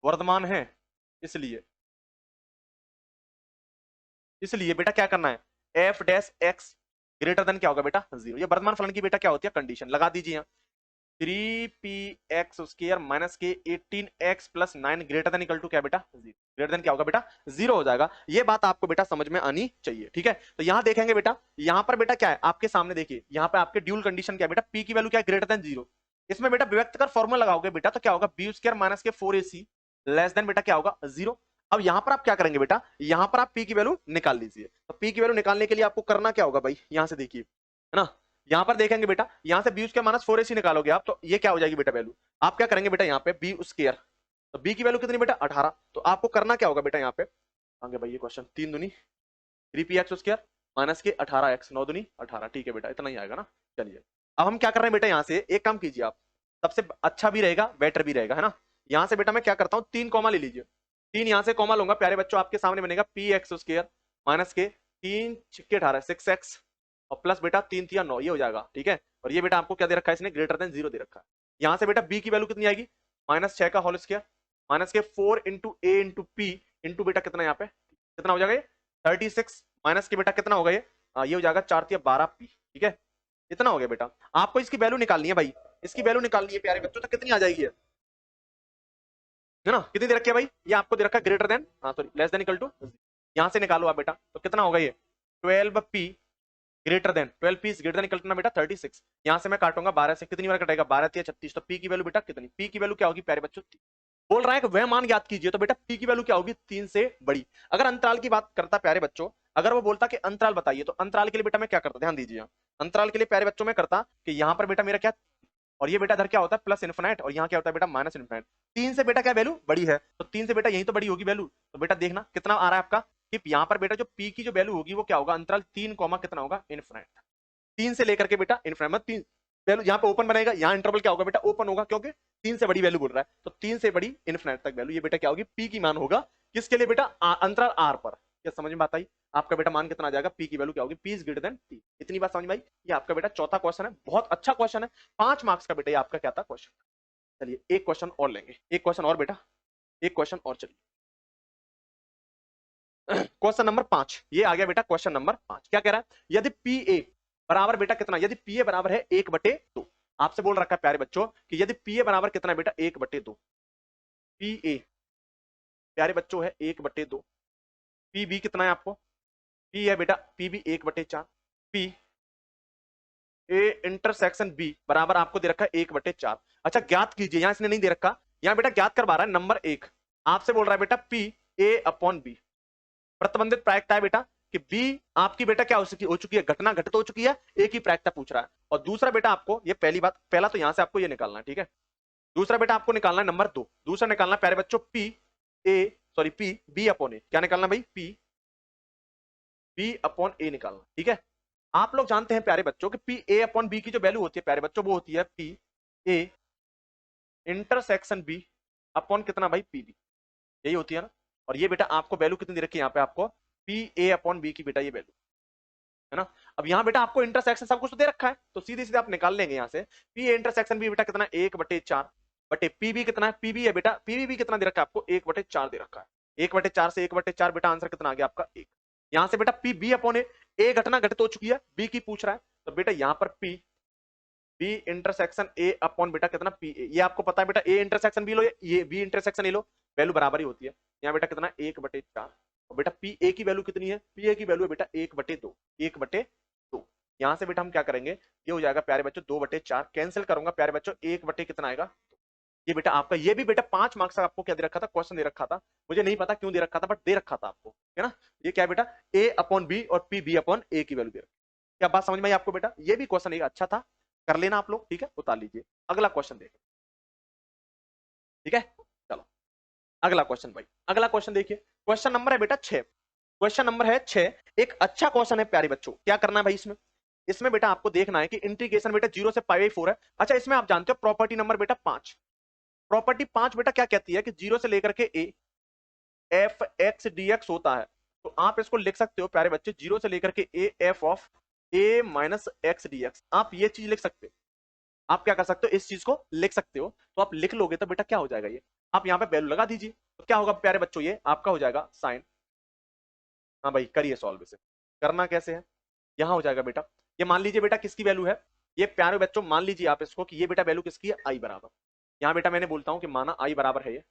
वर्धमान है, इसलिए इसलिए बेटा क्या करना है, f dash x greater than क्या होगा बेटा 0। ये वर्धमान फलन की बेटा क्या होती है, कंडीशन लगा दीजिए यहाँ, 3px² minus k 18x plus 9 greater than equal to क्या बेटा 0, ग्रेटर देन क्या होगा बेटा 0 हो जाएगा। ये बात आपको बेटा समझ में आनी चाहिए, ठीक है। तो यहां देखेंगे बेटा, यहां पर बेटा क्या है आपके सामने, देखिए यहां पर आपके ड्यूल कंडीशन क्या है बेटा, p की वैल्यू क्या है ग्रेटर देन 0। इसमें बेटा विभक्त कर फॉर्मूला लगाओगे बेटा तो क्या होगा, b² माइनस के 4ac लेस देन बेटा क्या होगा 0। अब यहां पर आप क्या करेंगे बेटा, यहां पर आप p की वैल्यू निकाल लीजिए। तो p की वैल्यू निकालने के लिए आपको करना क्या होगा भाई, यहां से देखिए, है ना, यहां पर देखेंगे बेटा, यहां से b² माइनस 4ac निकालोगे आप तो ये क्या हो जाएगी बेटा वैल्यू, आप क्या करेंगे बेटा यहाँ पे b², तो b की वैल्यू कितनी बेटा 18। तो आपको करना क्या होगा बेटा, यहाँ पे आगे भाई ये क्वेश्चन 3 दूनी 3px² माइनस के 18x 9 दूनी 18, ठीक है बेटा इतना ही आएगा ना। चलिए अब हम क्या कर रहे हैं बेटा, यहाँ से एक काम कीजिए आप, सबसे अच्छा भी रहेगा बेटर भी रहेगा, है ना। यहाँ से बेटा मैं क्या करता हूँ, 3 कॉमा ले लीजिए, 3 यहाँ से कॉमा लूंगा प्यारे बच्चों, आपके सामने बनेगा px² माइनस के 3 6 18 6x और प्लस बेटा 3 3 9, ये हो जाएगा, ठीक है। और ये बेटा आपको क्या दे रखा है, इसने ग्रेटर देन 0 दे रखा है। यहाँ से बेटा b की वैल्यू कितनी आएगी, -6 का होल स्क्वायर माइनस के 4 into a into p into बेटा कितना यहाँ पे कितना हो जाएगा ये 36 माइनस के बेटा कितना होगा ये हो जाएगा 4 3 12p, ठीक है। इतना हो गया बेटा, आपको इसकी वैल्यू निकालनी है भाई, इसकी वैल्यू निकालनी है प्यारे बच्चों, तो कितनी आ जाएगी है ना, कितनी दे रखी है भाई, ये आपको दे रखा है ग्रेटर देन, हाँ sorry less than equal to, यहां से निकालो आप बेटा तो कितना होगा ये 12p greater than 12p is greater than equal to ना बेटा 36। यहां से मैं काटूंगा 12 से, कितनी बार कटेगा 12 3 36, तो p की वैल्यू बेटा कितनी, p की वैल्यू क्या होगी प्यारे बच्चों, बोल रहा है कि वह मान ज्ञात कीजिए, तो बेटा p की वैल्यू क्या होगी 3 से बड़ी। अगर अंतराल की बात करता प्यारे बच्चों, अगर वो बोलता कि अंतराल बताइए, तो अंतराल के लिए बेटा मैं क्या करता, ध्यान दीजिए, अंतराल के लिए प्यारे बच्चों में करता कि यहां पर बेटा मेरा क्या, और ये बेटा इधर क्या होता है प्लस इन्फिनाइट, और यहाँ क्या होता है बेटा माइनस इन्फिनाइट। 3 से बेटा क्या वैल्यू बड़ी है, तो 3 से बेटा यही तो बड़ी होगी वैल्यू। तो बेटा देखना कितना आ रहा है आपका, कि यहाँ पर बेटा जो p की जो वैल्यू होगी वो क्या होगा, अंतराल 3 कॉमा कितना होगा इन्फिनाइट, 3 से लेकर के बेटा इन्फिनाइट, मतलब 3 वैल्यू यहाँ पे ओपन बनेगा, यहाँ इंटरवल क्या होगा बेटा ओपन होगा, क्योंकि 3 से बड़ी वैल्यू बोल रहा है, तो 3 से बड़ी इन्फिनाइट तक वैल्यू, ये बेटा क्या होगी p की मान होगा, किसके लिए बेटा अंतराल r पर। क्या समझ में बात आई, आपका बेटा मान कितना आ जाएगा, p की वैल्यू क्या होगी, p is greater then t। इतनी बात समझ में आई, ये आपका बेटा चौथा क्वेश्चन है, बहुत अच्छा क्वेश्चन है, 5 मार्क्स का बेटा ये आपका क्या था क्वेश्चन। चलिए एक क्वेश्चन और लेंगे, एक क्वेश्चन और बेटा, एक क्वेश्चन और, चलिए क्वेश्चन नंबर 5, ये आ गया बेटा क्वेश्चन नंबर 5, क्या कह रहा है, यदि पी ए बराबर बेटा कितना, यदि पी ए बराबर है 1/2, आपसे बोल रखा है प्यारे बच्चों कि यदि पी ए बराबर कितना है बेटा 1/2, पी ए प्यारे बच्चों है 1/2, पी बी कितना है आपको, पी है बेटा p b 1/4, p a intersection b बराबर आपको दे रखा है 1/4। अच्छा ज्ञात कीजिए, यहां इसने नहीं दे रखा, यहां बेटा ज्ञात करवा रहा है नंबर 1, आपसे बोल रहा है बेटा पी ए अपॉन बी, प्रतिबंधित प्रायिकता है बेटा कि बी आपकी बेटा क्या हो चुकी है, घटना घटित हो चुकी है, एक ही प्रायिकता पूछ रहा है। और दूसरा बेटा आपको ये पहली बात, पहला तो यहां से आपको ये निकालना है, ठीक है। दूसरा बेटा आपको निकालना है नंबर 2, दूसरा निकालना है प्यारे बच्चों P A sorry P B upon A, क्या निकालना भाई पी बी अपॉन ए निकालना, ठीक है। आप लोग जानते हैं प्यारे बच्चों कि पी ए अपॉन बी की जो वैल्यू होती है प्यारे बच्चों वो होती है p a intersection b upon कितना भाई पी बी, यही होती है ना। और ये बेटा आपको वैल्यू कितनी दे रखी है यहाँ पे आपको पी ए अपॉन बी की बेटा ये वैल्यू, है ना। अब यहाँ बेटा आपको इंटरसेक्शन सब कुछ तो दे रखा है, तो सीधे सीधे आप निकाल लेंगे यहाँ से, पी ए इंटरसेक्शन बी बेटा कितना 1/4 बटे पी बी कितना है, पी बी है बेटा पी बी कितना दे रखा है आपको 1/4 दे रखा है, 1/4 से 1/4 बेटा आंसर कितना आ गया आपका 1। यहाँ से बेटा पी बी अपॉन ए घटना घटित हो चुकी है, बी की पूछ रहा है, तो बेटा यहाँ पर p b intersection a upon बेटा कितना पी ए, ये आपको पता है बेटा ए इंटरसेक्शन बी लो, ये बी इंटरसेक्शन ए लो, वैल्यू बराबर ही होती है। यहाँ बेटा कितना 1/4, और बेटा पी ए की वैल्यू कितनी है, पी ए की वैल्यू है बेटा 1/2, 1/2। यहाँ से बेटा हम क्या करेंगे, ये हो जाएगा प्यारे बच्चों 2/4, कैंसिल करूंगा प्यारे बच्चों 1 कितना आएगा, ये बेटा आपका, ये भी बेटा 5 मार्क्स का आपको क्या दे रखा था क्वेश्चन दे रखा था, मुझे नहीं पता क्यों दे रखा था बट दे रखा था आपको, है ना। ये क्या है बेटा ए अपॉन बी और पी बी अपॉन ए की वैल्यू दे रखी, क्या बात समझ में आई आपको बेटा, ये भी क्वेश्चन एक अच्छा था, कर लेना आप लोग, ठीक है उतार लीजिए। अगला क्वेश्चन देखिए, ठीक है, चलो अगला क्वेश्चन भाई, अगला क्वेश्चन देखिए, क्वेश्चन नंबर है बेटा 6। क्वेश्चन नंबर है 6, एक अच्छा क्वेश्चन है प्यारे बच्चों। क्या करना है भाई इसमें, इसमें बेटा आपको देखना है कि इंटीग्रेशन बेटा 0 से पाई बाई 4 है। अच्छा इसमें आप जानते हो प्रॉपर्टी नंबर बेटा 5, प्रॉपर्टी 5 बेटा क्या कहती है कि 0 से लेकर के A F x D x होता है। तो आप इसको लिख सकते हो प्यारे बच्चे, 0 से लेकर के A F of A minus X D x, आप ये चीज लिख सकते हो। आप क्या कर सकते हो, इस चीज को लिख सकते हो। तो आप लिख लोगे तो बेटा क्या हो जाएगा, ये आप यहाँ पे वैल्यू लगा दीजिए, तो क्या होगा प्यारे बच्चों, ये आपका हो जाएगा साइन। हाँ भाई करिए सॉल्व इसे, करना कैसे है, यहाँ हो जाएगा बेटा, ये मान लीजिए बेटा किसकी वैल्यू है, ये प्यारे बच्चों मान लीजिए आप इसको कि ये बेटा वैल्यू किसकी है, आई बराबर। यहाँ बेटा मैंने बोलता हूँ कि माना आई बराबर है, ये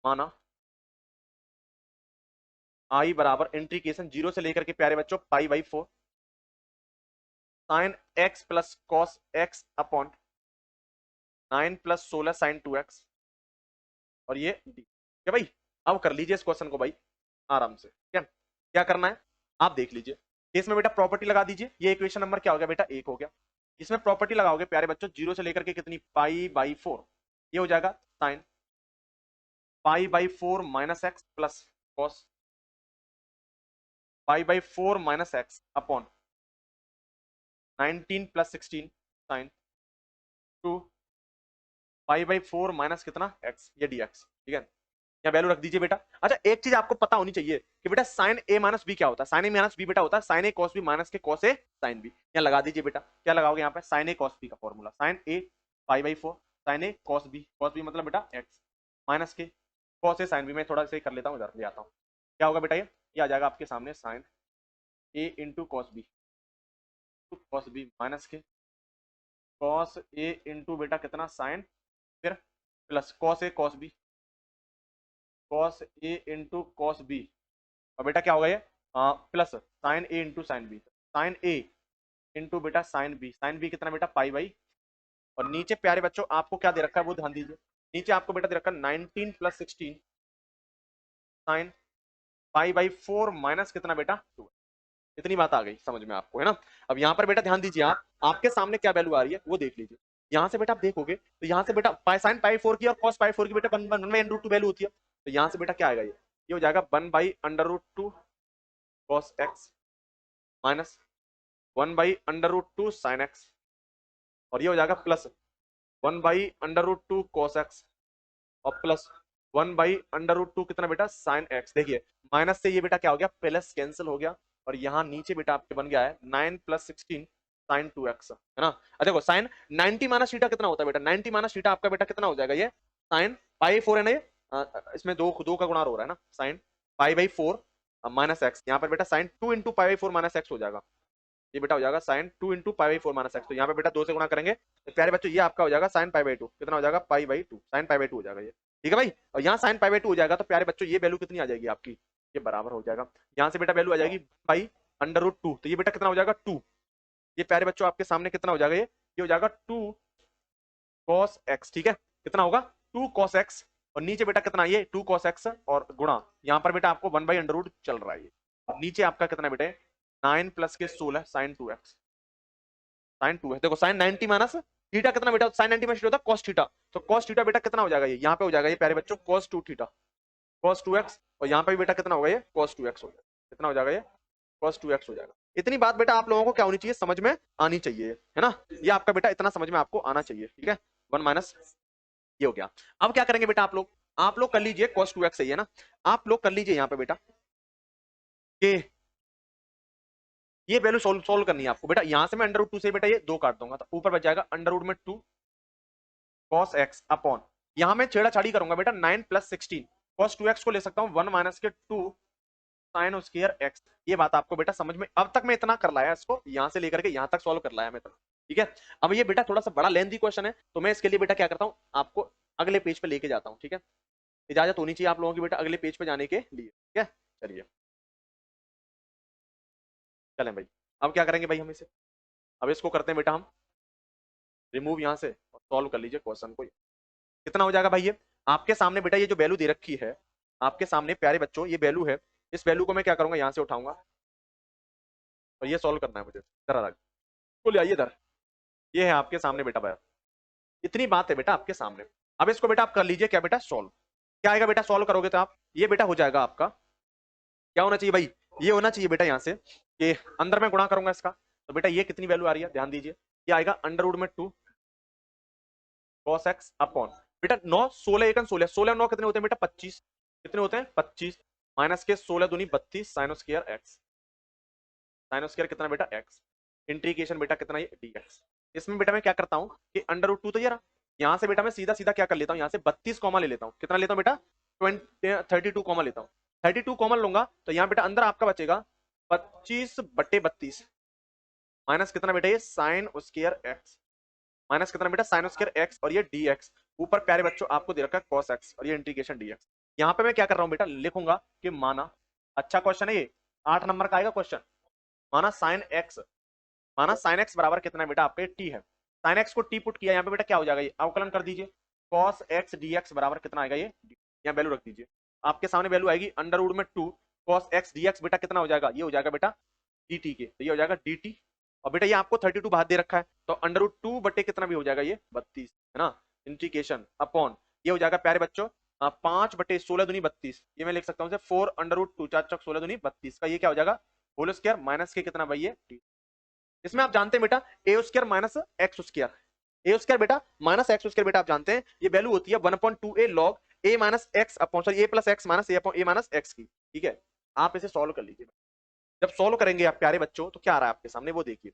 माना आई बराबर इंटीग्रेशन 0 से लेकर के प्यारे बच्चों pi by 4 sine x plus cos x upon 9 plus 16 sine 2x, और ये डी। क्या भाई, अब कर लीजिए इस क्वेश्चन को भाई आराम से, क्या क्या करना है आप देख लीजिए। इसमें बेटा प्रॉपर्टी लगा दीजिए, ये इक्वेशन नंबर क्या हो गया बेटा, 1 हो गया। इसमें प्रॉपर्टी लगाओगे प्यारे बच्चों 0 से लेकर के कितनी, पाई बाई 4, ये हो जाएगा sine pi by 4 minus x plus cos pi by 4 minus x upon 19 plus 16 sine 2 pi by 4 minus कितना एक्स, ये डी एक्स। ठीक है, यहाँ वैल्यू रख दीजिए बेटा। अच्छा एक चीज आपको पता होनी चाहिए कि बेटा साइन ए माइनस बी क्या होता है, साइन ए माइनस बी बेटा होता है sine a cos b minus के कॉस ए साइन बी। यहाँ लगा दीजिए बेटा, क्या लगाओगे यहाँ पे, साइन ए कॉस बी का formula, sine a pi by 4 sine a cos b मतलब बेटा एक्स माइनस के कॉस ए साइन बी। मैं थोड़ा सा कर लेता हूँ, इधर ले आता हूँ, क्या होगा बेटा, ये आ जाएगा आपके सामने साइन ए इंटू कॉस बी माइनस के कॉस ए इंटू बेटा कितना साइन, फिर plus cos A into cos B, और बेटा क्या होगा ये प्लस साइन ए इंटू साइन बी, साइन ए इंटू बेटा साइन बी कितना बेटा पाई बाई, और नीचे प्यारे बच्चों आपको क्या दे रखा है वो ध्यान दीजिए, नीचे आपको बेटा दे रखा है 19 plus 16 sign pi by 4 minus कितना बेटा 2। इतनी बात आ गई समझ में आपको, है ना। अब यहाँ पर बेटा ध्यान दीजिए, आप आपके सामने क्या वैल्यू आ रही है वो देख लीजिए। यहाँ से बेटा आप देखोगे तो यहाँ से बेटा पाई साइन पाई 4 की और कॉस पाई 4 की बेटा 1/√2 वैल्यू होती है। तो यहाँ से बेटा क्या आएगा, ये हो जाएगा 1/√2 cos x minus 1/√2 sine x, और ये हो जाएगा प्लस 1/√2 कॉस एक्स और प्लस 1/√2 कितना बेटा साइन एक्स। देखिए माइनस से ये बेटा क्या हो गया, प्लस कैंसिल हो गया, और यहाँ नीचे बेटा आपके बन गया है 9 प्लस 16 साइन 2x, है ना। देखो साइन 90 माइनस थीटा कितना होता है बेटा, 90 माइनस थीटा आपका बेटा कितना हो जाएगा, ये साइन पाई 4 है ना, ये इसमें दो का गुणा हो रहा है ना, sine pi by 4 minus x, यहाँ पर बेटा sine 2 into pi by 4 minus x हो जाएगा, ये बेटा हो जाएगा sine 2 into pi by 4 minus x. तो यहाँ पे बेटा 2 से गुणा करेंगे तो प्यारे बच्चों ये आपका हो जाएगा साइन पाई बाई 2, कितना हो जाएगा पाई बाई 2, साइन पाई बाई 2 हो जाएगा ये। ठीक है भाई, और यहाँ साइन पाई बाई 2 हो जाएगा तो प्यारे बच्चों ये वैल्यू कितनी आ जाएगी आपकी, ये बराबर हो जाएगा, यहाँ से बेटा वैल्यू आ जाएगी पाई √2, तो ये बेटा कितना हो जाएगा 2, ये प्यारे बच्चों आपके सामने कितना हो जाएगा, ये हो जाएगा 2 कॉस एक्स। ठीक है, कितना होगा 2 कॉस एक्स, और नीचे बेटा कितना, ये 2 कॉस एक्स और गुणा यहाँ पर बेटा आपको 1/√2 चल रहा है ये, नीचे आपका कितना बेटा 9 प्लस के 16 साइन 2x साइन 2 है। देखो साइन 90 माइनस थीटा कितना बेटा, साइन 90 माइनस होता है कॉस थीटा, तो कॉस थीटा बेटा कितना हो जाएगा, ये यहाँ पे हो जाएगा ये प्यारे बच्चों कॉस 2 थीटा कॉस 2x, और यहाँ पे भी बेटा कितना होगा, ये कॉस 2x हो जाएगा, कितना हो जाएगा ये कॉस 2x हो जाएगा। इतनी बात बेटा आप लोगों को क्या होनी चाहिए, समझ में आनी चाहिए, है ना। ये आपका बेटा इतना समझ में आपको आना चाहिए, ठीक है 1 माइनस ये हो गया। अब क्या करेंगे बेटा आप लोग कर लीजिए cos 2x सही है ना, आप लोग कर लीजिए यहाँ पे बेटा कि ये वैल्यू सोल्व करनी है आपको बेटा। यहां से मैं √2 से बेटा ये 2 काट दूंगा तो ऊपर बच जाएगा √ में 2 cos x अपॉन, यहां मैं छेड़ा-छाड़ी करूंगा बेटा 9 प्लस 16 cos 2x को ले सकता हूं 1 माइनस के 2 sin स्क्वायर x। ये बात आपको बेटा समझ में, अब तक मैं इतना कर लाया इसको, यहां से लेकर के यहां तक सॉल्व कर लाया मैं, ठीक है। अब ये बेटा थोड़ा सा बड़ा लेंथी क्वेश्चन है तो मैं इसके लिए बेटा क्या करता हूं, आपको अगले पेज पे लेके जाता हूं, ठीक है। इजाजत होनी चाहिए आप लोगों की बेटा अगले पेज पे जाने के लिए, ठीक है। चलिए चलें भाई, अब क्या करेंगे भाई हम इसे, अब इसको करते हैं बेटा हम रिमूव यहां से और सॉल्व कर लीजिए क्वेश्चन को। कितना हो जाएगा भाई, ये आपके सामने बेटा ये जो वैल्यू दे रखी है आपके सामने प्यारे बच्चों, ये वैल्यू है, इस वैल्यू को मैं क्या करूंगा यहां से उठाऊंगा और ये सॉल्व करना है मुझे। इधर तो ले आइए इधर, ये है आपके सामने बेटा भाई, इतनी बात है बेटा आपके सामने। अब इसको बेटा आप कर लीजिए क्या बेटा, सॉल्व। क्या आएगा बेटा सॉल्व करोगे तो आप, ये बेटा हो जाएगा आपका, क्या होना चाहिए भाई, ये होना चाहिए बेटा यहाँ से कि अंदर में गुणा करूंगा इसका, तो बेटा ये कितनी वैल्यू आ रही है ध्यान दीजिए, ये आएगा अंडर रूट में 2 cos x अपॉन बेटा 9 16 एकन 16 16 9 कितने होते हैं बेटा 25, कितने होते हैं 25 माइनस के 16 दूनी 32 sign square x, sine square कितना बेटा x, इंटीग्रेशन बेटा कितना ये dx। इसमें बेटा मैं क्या करता हूँ कि अंडर रूट 2 तो ये रहा, यहाँ से बेटा मैं सीधा सीधा क्या कर लेता हूँ, यहाँ से 32 कॉमा ले लेता हूँ, कितना लेता हूँ बेटा 32 कॉमा लेता हूँ, 32 कॉमन लूंगा तो यहाँ बेटा अंदर आपका बचेगा 25/32 माइनस कितना बेटा ये साइन स्क्वायर एक्स, माइनस कितना बेटा साइन स्क्वायर एक्स और ये dx, ऊपर प्यारे बच्चों आपको दे रखा है cos x और ये इंटीग्रेशन dx। यहाँ पे मैं क्या कर रहा हूँ बेटा लिखूंगा कि माना, अच्छा क्वेश्चन है ये 8 नंबर का आएगा क्वेश्चन, माना साइन एक्स बराबर कितना है बेटा आपके t है, साइन एक्स को t पुट किया यहाँ पे बेटा क्या हो जाएगा ये अवकलन कर दीजिए, cos x dx बराबर कितना आएगा ये, यहाँ वैल्यू रख दीजिए, आपके सामने वैल्यू आएगी अंडर रूट में 2 cos x dx बेटा कितना हो जाएगा, ये हो जाएगा बेटा dt के, तो ये हो जाएगा dt, और बेटा ये आपको 32 बाहर दे रखा है तो अंडर रूट 2 बटे कितना भी हो जाएगा ये 32 है ना, इंटीग्रेशन अपॉन ये हो जाएगा प्यारे बच्चों 5 बटे 16 दूनी 32, ये मैं लिख सकता हूँ 4 अंडर रूट 2 4 चौक 16 दूनी 32 का ये क्या हो जाएगा होल स्क्वायर माइनस के कितना भाई ये t। इसमें आप जानते हैं बेटा ए square minus X square, A square बेटा माइनस एक्स स्क्वायर बेटा आप जानते हैं ये वैल्यू होती है 1/2a log a minus x upon sorry a plus x minus a minus x की, ठीक है। आप इसे सॉल्व कर लीजिए, जब सॉल्व करेंगे आप प्यारे बच्चों तो क्या आ रहा है आपके सामने वो देखिए,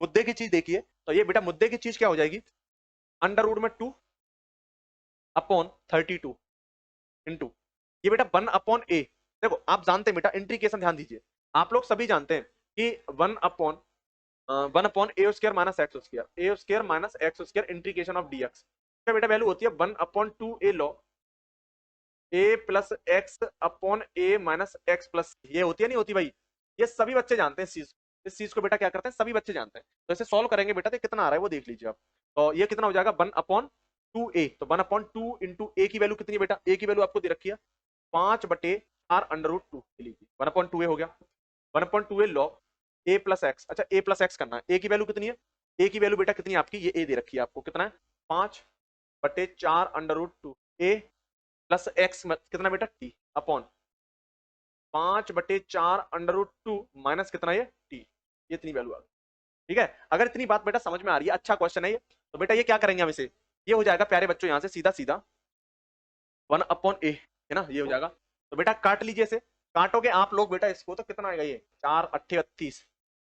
मुद्दे की चीज देखिए, तो ये बेटा मुद्दे की चीज क्या हो जाएगी अंडर रूट में 2 अपॉन 32 इंटू ये बेटा 1/a, देखो आप जानते हैं बेटा इंटीग्रेशन ध्यान दीजिए, आप लोग सभी जानते हैं कि 1/1 A square minus X square, A square minus X square integration of dx क्या बेटा वैल्यू होती है 1/2a log A plus X upon A minus x plus, ये होती है नहीं होती भाई, ये सभी बच्चे जानते हैं इस चीज को बेटा क्या करते हैं सभी बच्चे जानते हैं, तो इसे सॉल्व करेंगे बेटा तो कितना आ रहा है वो देख लीजिए आप, तो ये कितना हो जाएगा 1/2a, तो 1/2 इंटू ए की वैल्यू कितनी है बेटा, ए की वैल्यू आपको दे रखी है 5/4 अंडर रूट 2 लीजिए 1/2a हो गया 1/2a log A plus x, अच्छा ए प्लस एक्स करना है, ए की वैल्यू कितनी है, ए की वैल्यू बेटा कितनी है आपकी, ये ए दे रखी है आपको कितना है 5/4 under root 2 a plus x कितना बेटा t upon 5/4 under root 2 minus कितना ये टी, ये इतनी वैल्यू आ गई, ठीक है। अगर इतनी बात बेटा समझ में आ रही है, अच्छा क्वेश्चन है ये, तो बेटा ये क्या करेंगे हम इसे, ये हो जाएगा प्यारे बच्चों यहाँ से सीधा सीधा 1/a है ना, ये हो जाएगा, तो बेटा काट लीजिए इसे, काटोगे आप लोग बेटा इसको तो कितना आएगा ये 4/8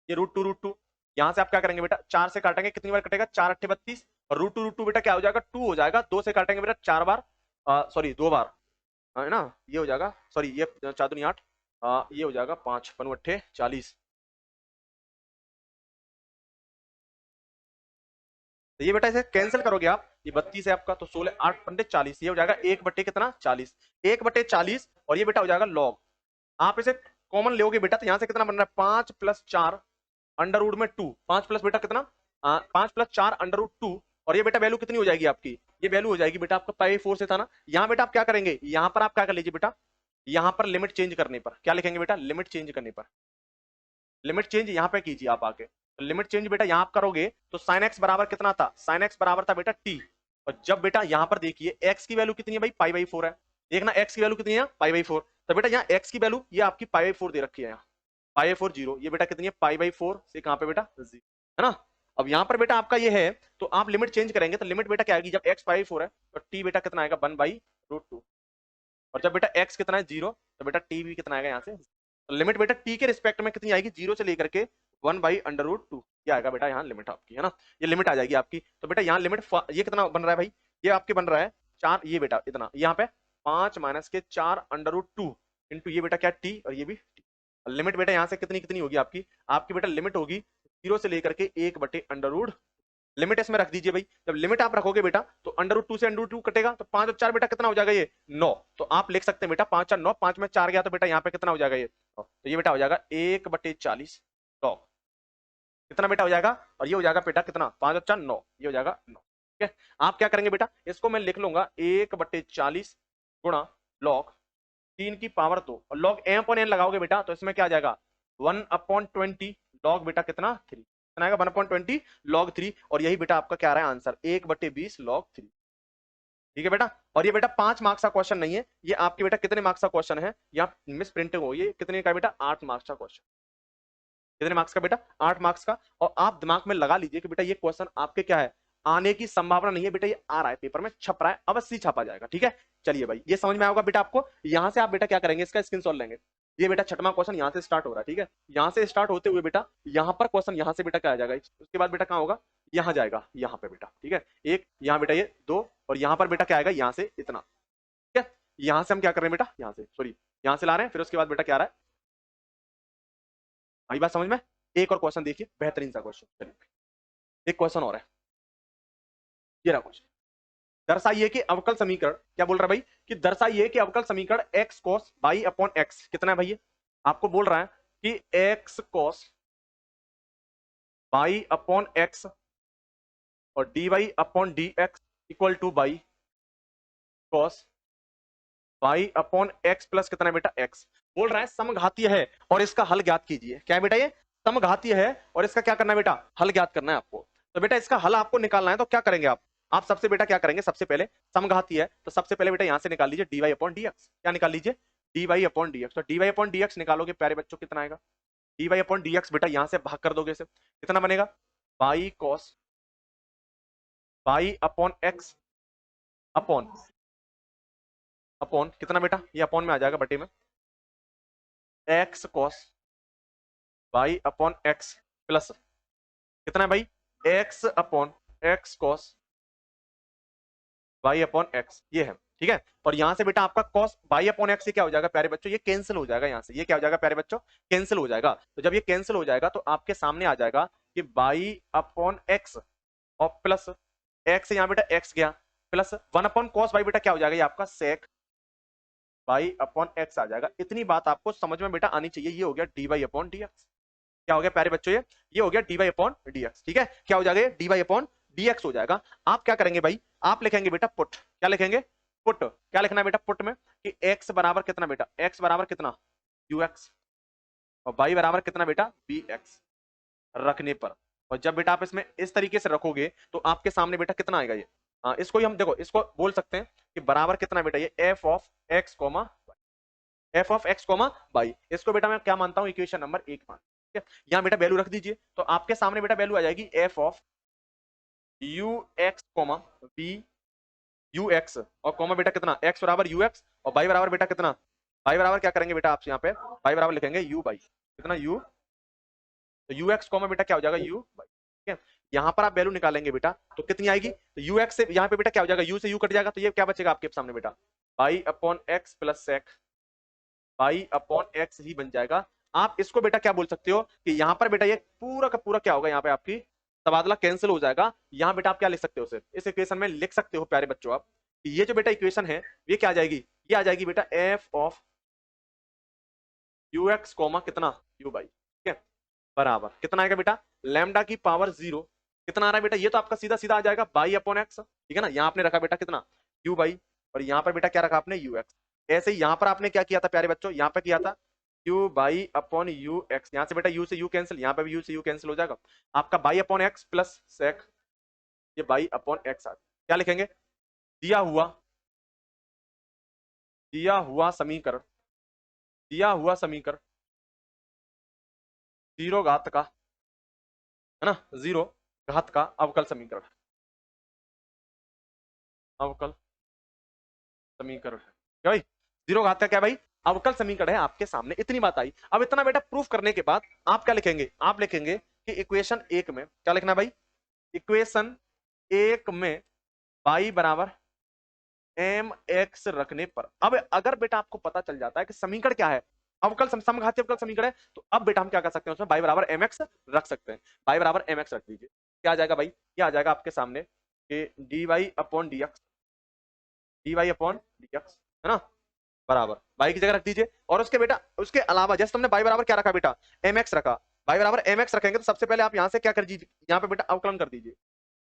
ये √2 यहाँ से आप क्या करेंगे बेटा 4 से काटेंगे कितनी बार कटेगा 4/8 और √2 बेटा क्या हो जाएगा 2 हो जाएगा, 2 से काटेंगे बेटा 4 बार सॉरी 2 बार है ना, ये हो जाएगा सॉरी ये 4 दूनी 8 ये हो जाएगा 5 5 40, तो ये बेटा इसे कैंसिल करोगे आप, ये 32 है आपका तो 16 8/40 ये हो जाएगा 1 बटे कितना 40, 1/40 और ये बेटा हो जाएगा लॉग, आप इसे कॉमन लोगे बेटा तो यहाँ से कितना बन रहा है 5 + 4 अंडर रूट में 2, 5 प्लस बेटा कितना 5 + 4 अंडर रूट 2 और ये बेटा वैल्यू कितनी हो जाएगी आपकी, ये वैल्यू हो जाएगी बेटा आपका π/4 से था ना, यहाँ बेटा आप क्या करेंगे यहाँ पर आप क्या कर लीजिए बेटा, यहाँ पर लिमिट चेंज करने पर क्या लिखेंगे बेटा, लिमिट चेंज करने पर, लिमिट चेंज यहाँ पे कीजिए आप आके, तो लिमिट चेंज बेटा यहाँ आप करोगे तो साइन एक्स बराबर कितना था, साइन एक्स बराबर था बेटा टी, और जब बेटा यहाँ पर देखिए एक्स की वैल्यू कितनी है भाई π/4 है, देखना एक्स की वैल्यू कितनी है π/4, तो बेटा यहाँ एक्स की वैल्यू ये आपकी π/4 दे रखी है, यहाँ π/4 0, ये बेटा कितनी है π/4 से कहाँ पे बेटा 0 है ना। अब यहाँ पर बेटा आपका ये है तो आप लिमिट चेंज करेंगे तो लिमिट बेटा क्या आएगी, जब x π/4 है तो t बेटा कितना आएगा 1/√2 और जब बेटा x कितना है 0 तो बेटा t भी कितना आएगा यहाँ से, तो लिमिट बेटा t के रिस्पेक्ट में कितनी आएगी 0 से लेकर के 1/√2 ये आएगा बेटा यहाँ लिमिट आपकी है ना, ये लिमिट आ जाएगी आपकी, तो बेटा यहाँ लिमिट ये कितना बन रहा है भाई, ये आपके बन रहा है 4 ये बेटा इतना यहाँ पे 5 - 4 √2 इंटू ये बेटा क्या t और ये भी t, लिमिट बेटा यहाँ से कितनी कितनी होगी आपकी, आपकी बेटा लिमिट होगी 0 से लेकर के 1/√, लिमिट इसमें रख दीजिए भाई, जब लिमिट आप रखोगे बेटा तो √2 से √2 कटेगा तो 5 और 4 बेटा कितना हो जाएगा ये 9, तो आप लिख सकते हैं बेटा 5 और 9, 5 में 4 गया तो बेटा यहाँ पे कितना हो जाएगा ये, तो ये बेटा हो जाएगा 1/40 लॉग कितना बेटा हो जाएगा, और ये हो जाएगा बेटा कितना 5 और 4 9, ये हो जाएगा 9, ठीक है। आप क्या करेंगे बेटा इसको मैं लिख लूंगा 1/40 गुणा लॉग 3 की पावर 2 और लॉग m/n लगाओगे बेटा तो इसमें क्या आ जाएगा 1/20 लॉग बेटा कितना 3 कितना आएगा 1/20 लॉग 3 और यही बेटा आपका क्या आ रहा है आंसर 1/20 लॉग 3। ठीक है बेटा। और ये बेटा 5 मार्क्स का क्वेश्चन नहीं है, ये आपके बेटा कितने मार्क्स का क्वेश्चन है, यहाँ मिस प्रिंटिंग हो, ये कितने का बेटा 8 मार्क्स का क्वेश्चन। कितने मार्क्स का बेटा 8 मार्क्स का। और आप दिमाग में लगा लीजिए कि बेटा ये क्वेश्चन आपके क्या है, आने की संभावना नहीं है बेटा, ये आ रहा है पेपर में, छप रहा है, अवश्य छपा जाएगा। ठीक है, चलिए भाई ये समझ में आएगा बेटा आपको। यहां से आप बेटा क्या करेंगे, इसका स्क्रीनशॉट लेंगे। ये बेटा छठवां क्वेश्चन यहाँ से स्टार्ट हो रहा है। ठीक है, यहाँ से स्टार्ट होते हुए बेटा यहाँ पर क्वेश्चन यहाँ से बेटा क्या आ जाएगा, उसके बाद बेटा कहाँ होगा, यहाँ जाएगा, यहाँ पे बेटा। ठीक है, एक यहाँ बेटा ये 2, और यहाँ पर बेटा क्या आएगा, यहाँ से इतना। ठीक है, यहाँ से हम क्या कर रहे हैं बेटा, यहाँ से सॉरी यहाँ से ला रहे हैं, फिर उसके बाद बेटा क्या आ रहा है, आई बात समझ में। एक और क्वेश्चन देखिए, बेहतरीन सा क्वेश्चन। चलिए एक क्वेश्चन और है, ये रहा क्वेश्चन। दर्शाइए कि अवकल समीकरण, क्या बोल रहा है भाई, कि दर्शाइए कि अवकल समीकरण x cos y upon x कितना है भाई, आपको बोल रहा है कि x cos y upon x और dy upon dx equal to y cos y upon x plus कितना है बेटा x। बोल रहा है समघातीय है और इसका हल ज्ञात कीजिए। क्या है बेटा, ये समघातीय है और इसका क्या करना है बेटा, हल ज्ञात करना है आपको। तो बेटा इसका हल आपको निकालना है, तो क्या करेंगे आप सबसे बेटा क्या करेंगे, सबसे पहले समघातीय है तो सबसे पहले बेटा यहां से निकाल लीजिए dy अपॉन dx। क्या निकाल लीजिए, dy अपॉन dx। तो dy अपॉन dx निकालोगे प्यारे बच्चों कितना आएगा, dy अपॉन dx बेटा यहां से भाग कर दोगे इसे, कितना बनेगा, y cos y upon x upon upon कितना बेटा, ये अपॉन में आ जाएगा बटे में, x cos y upon x plus कितना है भाई, x upon x cos y upon x, ये है। ठीक है, और यहां से बेटा आपका cos y अपॉन x क्या हो जाएगा प्यारे बच्चों, ये कैंसिल हो जाएगा, यहां से ये क्या हो जाएगा प्यारे बच्चों, कैंसिल हो जाएगा। तो जब ये कैंसिल हो जाएगा तो आपके सामने आ जाएगा कि y अपॉन x और प्लस x, यहाँ बेटा x गया, प्लस 1 अपॉन cos y बेटा क्या हो जाएगा, ये आपका sec y अपॉन x आ जाएगा। इतनी बात आपको समझ में बेटा आनी चाहिए। ये हो गया dy अपॉन dx। क्या हो गया प्यारे बच्चों, ये हो गया dy अपॉन dx। ठीक है, क्या हो जाएगा, dy अपॉन dx हो जाएगा। आप क्या करेंगे भाई, आप लिखेंगे बेटा पुट, क्या लिखेंगे, पुट। क्या लिखना है बेटा पुट में, कि x बराबर कितना बेटा, x बराबर कितना ux और y बराबर कितना बेटा bx रखने पर। और जब बेटा आप इसमें इस तरीके से रखोगे तो आपके सामने बेटा कितना आएगा, ये इसको ही हम देखो, इसको बोल सकते हैं कि बराबर कितना बेटा, ये f of x comma F of x comma by. इसको बेटा मैं क्या मानता हूं, इक्वेशन नंबर 1 मान। ठीक है, यहां बेटा वैल्यू रख दीजिए, तो आपके सामने बेटा वैल्यू आ जाएगी f of u x comma b u x और कॉमा बेटा कितना एक्स बराबर यू एक्स और बाई बराबर बेटा कितना, बाई बराबर क्या करेंगे बेटा, आप यहाँ पे बाई बराबर लिखेंगे यू बाई कितना यू, तो यू एक्स कॉमा बेटा क्या हो जाएगा यू बाई। ठीक है, यहाँ पर आप वैल्यू निकालेंगे बेटा तो कितनी आएगी, तो यू एक्स से यहाँ पे बेटा क्या हो जाएगा, यू से यू कट जाएगा, तो ये क्या बचेगा आपके सामने बेटा, by upon x plus sec Y upon X ही बन जाएगा। आप इसको बेटा क्या बोल सकते हो कि यहाँ पर बेटा ये पूरा का पूरा क्या होगा, यहाँ पे आपकी तबादला कैंसिल हो जाएगा। यहाँ बेटा आप क्या लिख सकते हो, सिर्फ इस इक्वेशन में लिख सकते हो प्यारे बच्चों आप, ये जो बेटा इक्वेशन है ये क्या आ जाएगी, ये आ जाएगी बेटा F of u x comma कितना यू बाई। ठीक है, बराबर कितना आएगा बेटा, लैम्डा की पावर 0 कितना आ रहा है बेटा, ये तो आपका सीधा सीधा आ जाएगा बाई अपॉन एक्स। ठीक है ना, यहाँ आपने रखा बेटा कितना यू बाई और यहाँ पर बेटा क्या रखा आपने यू एक्स। ऐसे ही यहाँ पर आपने क्या किया था प्यारे बच्चों, यहाँ पे किया था you by upon you x, यहाँ से बेटा यू से यू कैंसिल, यहाँ पे भी यू से यू कैंसिल हो जाएगा, आपका y upon x plus sec ये बाई अपॉन एक्स आ क्या लिखेंगे, दिया हुआ समीकरण जीरो घात का है ना, जीरो घात का अवकल समीकरण है क्या भाई, जीरो घात का क्या भाई अवकल समीकरण है आपके सामने। इतनी बात आई। अब इतना बेटा प्रूफ करने के बाद आप क्या लिखेंगे, आप लिखेंगे कि इक्वेशन 1 में क्या लिखना भाई, इक्वेशन 1 में y बराबर एम एक्स रखने पर। अब अगर बेटा आपको पता चल जाता है कि समीकरण क्या है, अवकल समघातीय अवकल समीकरण है, तो अब बेटा हम क्या कर सकते हैं, उसमें y बराबर एम एक्स रख सकते हैं। y बराबर एम एक्स रख दीजिए, क्या आ जाएगा भाई, क्या आ जाएगा आपके सामने कि dy अपॉन dx है ना, बराबर y की जगह रख दीजिए। और उसके बेटा उसके अलावा जैसे तुमने y बराबर क्या रखा बेटा एम एक्स रखा, y बराबर एम एक्स रखेंगे तो सबसे पहले आप यहां से क्या कर दीजिए, यहाँ पे बेटा अवकलन कर दीजिए,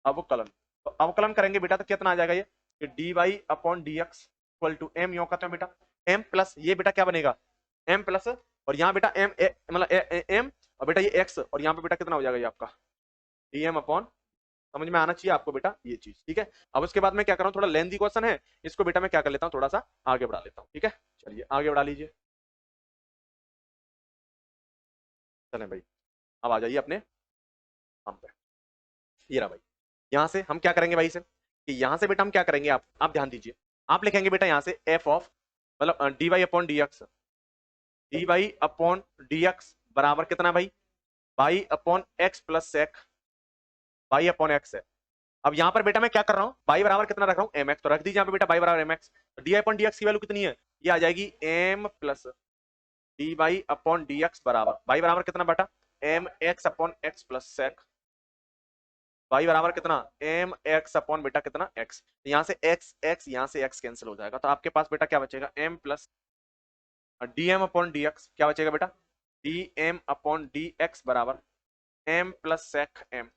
अवकलन। तो अवकलन करेंगे बेटा तो कितना आ जाएगा, ये dy upon dx equal to M यो का बेटा m प्लस ये बेटा क्या बनेगा m प्लस और यहाँ बेटा m मतलब m और बेटा ये x और यहाँ पे बेटा कितना हो जाएगा ये आपका dm अपॉन समझ में आना चाहिए आपको बेटा ये चीज, ठीक है। अब उसके बाद मैं क्या कर रहा हूँ, थोड़ा लेंथी क्वेश्चन है, इसको बेटा मैं क्या कर लेता हूँ, थोड़ा सा आगे बढ़ा लेता हूँ, ठीक है। चलिए आगे बढ़ा लीजिए, चले भाई, अब आ जाइए अपने काम पे। ये रहा भाई, यहाँ से हम क्या करेंगे भाई से, कि यहाँ से बेटा हम क्या करेंगे, आप ध्यान दीजिए, आप लिखेंगे बेटा यहाँ से एफ ऑफ, मतलब d Y upon D x, D Y upon D x बराबर कितना भाई, y upon x plus sec, y upon x है। अब यहाँ पर बेटा मैं क्या कर रहा हूँ, वाई बराबर कितना रख रहा हूँ, एम एक्स, तो रख दीजिए यहाँ पे बेटा वाई बराबर एम एक्स, तो डी अपॉन डी एक्स की वैल्यू कितनी है, ये आ जाएगी m plus d Y upon D x बराबर, वाई बराबर कितना बेटा, m x upon x plus sec, y बराबर कितना, एम एक्स अपॉन बेटा कितना एक्स, यहाँ से एक्स एक्स, यहाँ से एक्स कैंसिल हो जाएगा, तो आपके पास बेटा क्या बचेगा, M plus D M upon D X, क्या बचेगा बेटा, D M upon D x बराबर M plus sec M,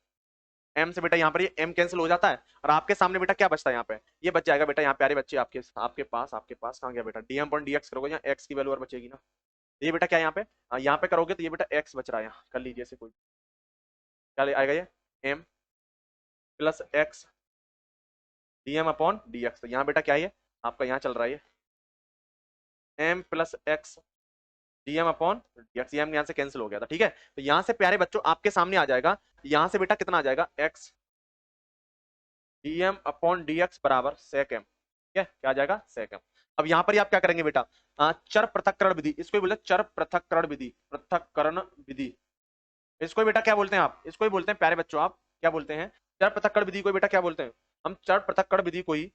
M से बेटा यहाँ पर ये एम कैंसिल हो जाता है, और आपके सामने बेटा क्या बचता है, यहाँ पे ये बच जाएगा बेटा, यहाँ प्यारे बच्चे आपके आपके पास कहाँ गया बेटा, D M upon D x करोगे, यहाँ एक्स की वैल्यू और बचेगी ना, ये बेटा क्या यहाँ पे, यहाँ पे करोगे तो ये बेटा एक्स बच रहा है, यहाँ कर लीजिए से, कोई क्या आएगा ये, m plus x d M upon D x, तो यहाँ बेटा क्या है आपका, यहाँ चल रहा है m plus x d M upon D x, m यहाँ से कैंसिल हो गया था, ठीक है। तो यहाँ से प्यारे बच्चों आपके सामने आ जाएगा, यहाँ से बेटा कितना आ जाएगा, x d M upon D x बराबर सेक एम, ठीक है, क्या आ जाएगा सेक एम। अब यहाँ पर ही आप क्या करेंगे बेटा, चर पृथक्करण विधि, इसको ही बोलते हैं चर पृथक्करण विधि, पृथक्करण विधि, इसको बेटा क्या बोलते हैं आप, इसको ही बोलते हैं प्यारे बच्चों, आप क्या बोलते हैं, चर पृथक्करण विधि को बेटा क्या बोलते हैं, हम चर पृथक्करण विधि को ही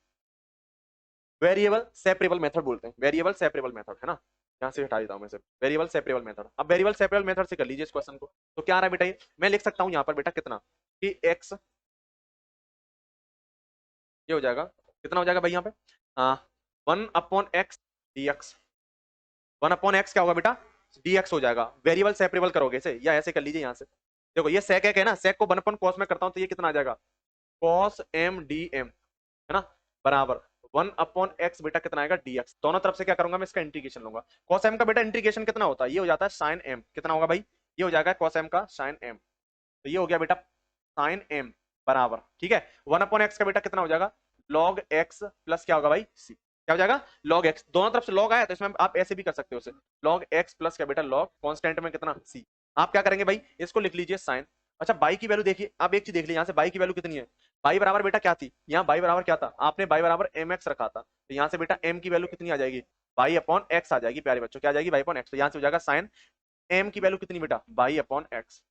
वेरिएबल सेपरेबल मेथड बोलते हैं, वेरिएबल सेपरेबल मेथड है ना, यहाँ से हटा देता हूँ मैं से वेरिएबल सेपरेबल मेथड। अब वेरिएबल सेपरेबल मेथड से कर लीजिए इस क्वेश्चन को, तो क्या आ रहा है बेटा, ये मैं लिख सकता हूँ यहाँ पर बेटा कितना, कि एक्स, ये हो जाएगा कितना हो जाएगा भाई यहाँ पे, one upon x D x, one upon x क्या होगा बेटा, डी एक्स हो जाएगा, वेरिएबल सेपरेबल करोगे इसे, या ऐसे कर लीजिए यहाँ से, देखो ये सेक एक है ना, सेक को वन अपॉन कॉस में करता हूँ तो ये कितना आ जाएगा, कॉस एम डी एम, है ना, बराबर वन अपॉन एक्स बेटा कितना आएगा डी एक्स, दोनों तरफ से क्या करूंगा मैं, इसका इंटीग्रेशन लूंगा, कॉस एम का बेटा इंटीग्रेशन कितना होता है, ये हो जाता है साइन एम, कितना होगा भाई, ये हो जाएगा कॉस एम का साइन एम, तो ये हो गया बेटा साइन एम बराबर, ठीक है, वन अपॉन एक्स का बेटा कितना हो जाएगा, लॉग एक्स प्लस क्या होगा भाई सी, क्या हो जाएगा लॉग एक्स, दोनों तरफ से लॉग आया तो इसमें आप ऐसे भी कर सकते हो उसे, लॉग एक्स प्लस क्या बेटा लॉग कांस्टेंट में कितना सी, आप क्या करेंगे भाई, इसको लिख लीजिए साइन। अच्छा बाई की वैल्यू देखिए, आप एक चीज देख लीजिए यहाँ से बाई की वैल्यू कितनी है, बाई बराबर बेटा क्या थी, यहाँ बाई बराबर क्या था, आपने बाई बराबर एम एक्स रखा था, तो यहाँ से बेटा एम की वैल्यू कितनी आ जाएगी, बाई अपॉन एक्स आ जाएगी प्यारे बच्चों, क्या आ जाएगी बाई अपॉन एक्स, तो यहाँ से हो जाएगा साइन एम की वैल्यू कितनी बेटा, बाई अपॉन एक्स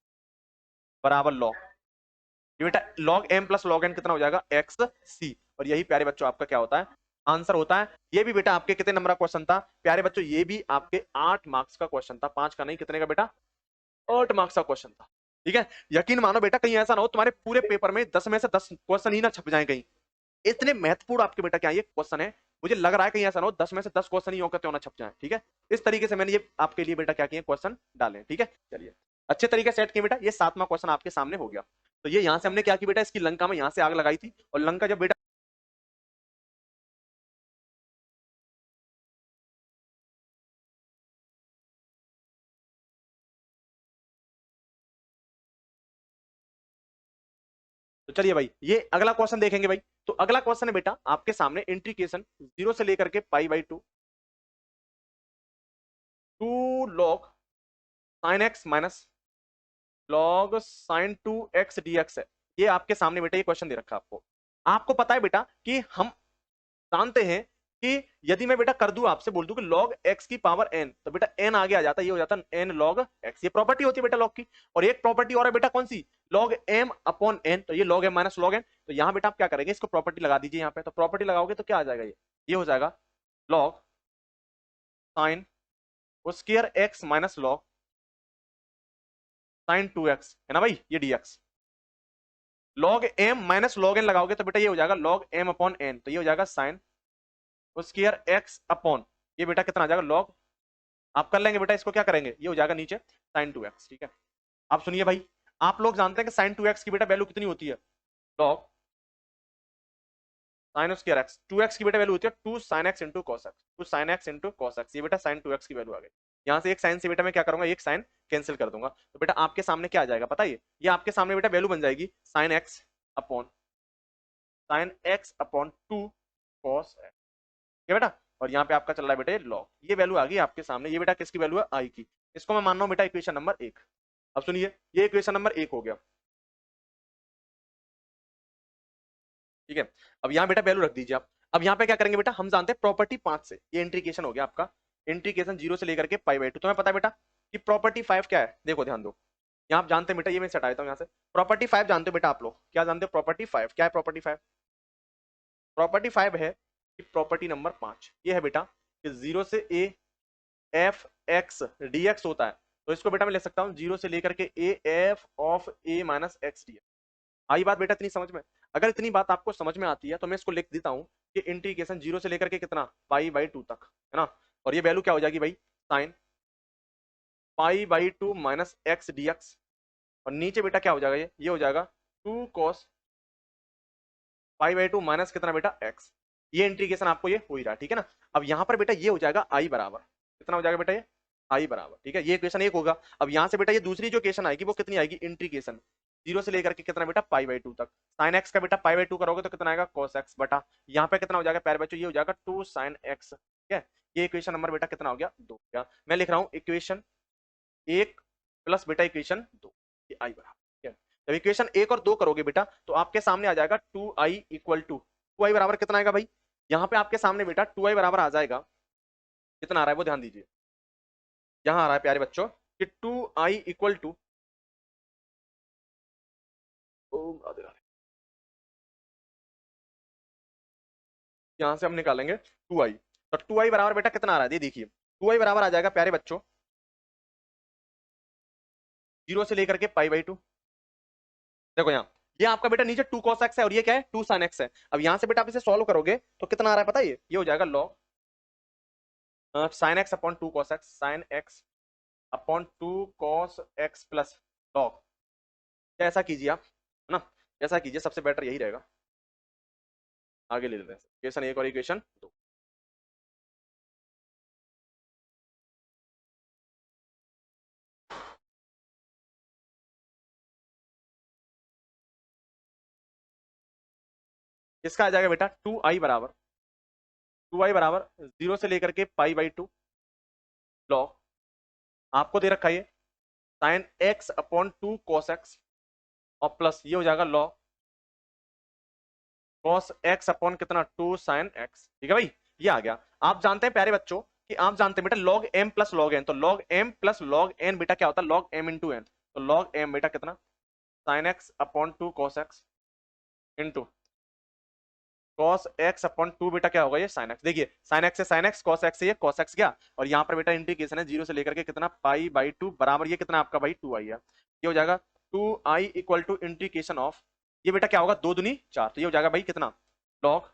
बराबर लॉग, ये बेटा log m plus log n कितना हो जाएगा एक्स सी, और यही प्यारे बच्चों आपका क्या होता है आंसर होता है। ये भी बेटा आपके कितने नंबर का क्वेश्चन था प्यारे बच्चों, ये भी आपके 8 मार्क्स का क्वेश्चन था, 5 का नहीं, कितने का बेटा 8 मार्क्स का क्वेश्चन था, ठीक है। यकीन मानो बेटा कहीं ऐसा ना हो तुम्हारे पूरे पेपर में 10 में से 10 क्वेश्चन ही ना छप जाए कहीं, इतने महत्वपूर्ण आपके बेटा क्या ये क्वेश्चन है, मुझे लग रहा है कहीं ऐसा ना हो 10 में से 10 क्वेश्चन ही होकर क्यों ना छप जाए, ठीक है। इस तरीके से मैंने ये आपके लिए बेटा क्या किए क्वेश्चन डाले, ठीक है। चलिए अच्छे तरीके से सेट किए बेटा, ये 7वां क्वेश्चन आपके सामने हो गया। तो ये यहाँ से हमने क्या किया बेटा, इसकी लंका में यहाँ से आग लगाई थी, और लंका जब बेटा तो चलिए भाई ये अगला क्वेश्चन देखेंगे भाई। तो अगला क्वेश्चन है बेटा आपके सामने इंटीग्रेशन 0 से लेकर के pi by 2 two log sine x minus log sine 2x dx है। ये आपके सामने बेटा ये क्वेश्चन दे रखा है आपको। आपको पता है बेटा कि हम जानते हैं कि यदि मैं बेटा कर दूं आपसे बोल दूं कि log x की पावर n, तो बेटा n आगे आ जाता है, ये हो जाता है n log x, ये प्रॉपर्टी होती है बेटा log की। और एक प्रॉपर्टी और है बेटा कौन सी, log m अपॉन n, तो ये log m minus log n। तो यहां बेटा आप क्या करेंगे, इसको प्रॉपर्टी लगा दीजिए यहाँ पे, तो प्रॉपर्टी लगाओगे तो क्या आ जाएगा, ये हो जाएगा log sine square x minus log sine 2x, है ना भाई, ये dx। log m minus log n लगाओगे तो बेटा ये हो जाएगा log m अपॉन n, तो ये हो जाएगा साइन स्क्वायर x अपॉन, ये बेटा कितना आ जाएगा log, आप कर लेंगे बेटा इसको, क्या करेंगे, ये हो जाएगा नीचे साइन 2x, ठीक है। आप सुनिए भाई, आप लोग जानते हैं कि साइन 2x की बेटा वैल्यू कितनी होती है, log sine square x, 2x की बेटा वैल्यू होती है 2 sin x into cos x, 2 sin x into cos x, ये बेटा साइन 2x की वैल्यू आ गई। यहाँ से एक साइन से बेटा मैं क्या करूंगा, एक साइन कैंसिल कर दूंगा, तो बेटा आपके सामने क्या आ जाएगा पता है, ये आपके सामने बेटा वैल्यू बन जाएगी sine x upon sine x upon 2 cos x, ठीक है बेटा। और यहाँ पे आपका चल रहा है बेटा लॉग, ये वैल्यू आ गई आपके सामने, ये बेटा किसकी वैल्यू है, आई की। इसको मैं मान रहा हूँ बेटा इक्वेशन नंबर 1। अब सुनिए, ये इक्वेशन नंबर 1 हो गया, ठीक है। अब यहाँ बेटा वैल्यू रख दीजिए आप। अब यहाँ पे क्या करेंगे बेटा, हम जानते हैं प्रॉपर्टी 5 से, ये इंट्रीकेशन हो गया आपका, इंट्रीकेशन 0 से लेकर के π/2। तुम्हें पता है बेटा कि प्रॉपर्टी 5 क्या है, देखो ध्यान दो। यहाँ आप जानते हैं बेटा, ये मैं हटा देता हूँ यहाँ से। प्रॉपर्टी 5 जानते हो बेटा आप लोग, क्या जानते हो प्रॉपर्टी 5 क्या है? प्रॉपर्टी 5, प्रॉपर्टी 5 है कि प्रॉपर्टी नंबर 5 ये है बेटा कि 0 से a F x D x होता है। तो इसको बेटा मैं लिख सकता हूँ 0 से लेकर के A F of A minus X D X. आई बात बेटा इतनी समझ में? अगर इतनी बात आपको समझ में आती है तो मैं इसको लिख देता हूँ कि इंटीग्रेशन 0 से लेकर के कितना π/2 तक, है ना। और ये वैल्यू क्या हो जाएगी भाई, sine π/2 minus X D X. और नीचे बेटा क्या हो जाएगा, ये हो जाएगा 2 cos π/2 माइनस कितना बेटा एक्स। ये इंटीग्रेशन आपको ये हो ही रहा है, ठीक है ना। अब यहाँ पर बेटा ये हो जाएगा आई बराबर कितना हो जाएगा बेटा, ये आई बराबर, ठीक है। ये इक्वेशन 1 होगा। अब यहाँ से बेटा ये दूसरी जो इक्वेशन आएगी वो कितनी आएगी, इंटीग्रेशन 0 से लेकर के कितना बेटा π/2 तक। साइन एक्स का बेटा π/2 करोगे तो कितना आएगा cos x बटा, यहाँ पे कितना हो जाएगा प्यारे बच्चों, ये हो जाएगा 2 sin x, ठीक है। ये इक्वेशन नंबर बेटा कितना हो गया, 2। क्या मैं लिख रहा हूँ, इक्वेशन 1 प्लस बेटा इक्वेशन 2, ये आई बराबर, ठीक है। जब इक्वेशन 1 और 2 करोगे बेटा तो आपके सामने आ जाएगा 2i इक्वल टू 2i बराबर कितना आएगा भाई, यहाँ पे आपके सामने बेटा 2i बराबर आ जाएगा, कितना आ रहा है वो ध्यान दीजिए। यहाँ आ रहा है प्यारे बच्चों कि 2i इक्वल टू, यहां से हम निकालेंगे 2i। तो 2i बराबर बेटा कितना आ रहा है, ये देखिए 2i बराबर आ जाएगा प्यारे बच्चों 0 से लेकर के π/2। देखो यहाँ ये आपका बेटा नीचे 2 cos x है और ये क्या है 2 sin x है। अब यहां से बेटा आप इसे सॉल्व करोगे तो कितना आ रहा है पता है, ये हो जाएगा log sin x upon 2 cos x, sin x upon 2 cos x plus log. ऐसा कीजिए आप, है ना, ऐसा कीजिए, सबसे बेटर यही रहेगा। आगे ले लेते हैं इक्वेशन 1 और इक्वेशन 2। इसका आ जाएगा बेटा 2i बराबर 0 से लेकर के π/2 लॉग, आपको दे रखा है sine x upon 2 cos x और प्लस ये हो जाएगा लॉग cos x अपॉन कितना 2 sin x, ठीक है भाई। ये आ गया। आप जानते हैं प्यारे बच्चों कि आप जानते हैं बेटा log m plus log n, तो log m plus log n बेटा क्या होता है, log m इंटू n। तो log m बेटा कितना sin x upon 2 cos x into cos x upon 2 बेटा क्या होगा, ये sin x। देखिए sin x से sin x, cos x से ये cos x गया, और यहाँ पर बेटा इंटीग्रेशन है 0 से लेकर के कितना π/2 बराबर ये कितना आपका भाई 2i है। ये हो जाएगा 2i equal to integration of, ये बेटा क्या होगा 2 दूनी 4, तो ये हो जाएगा भाई कितना log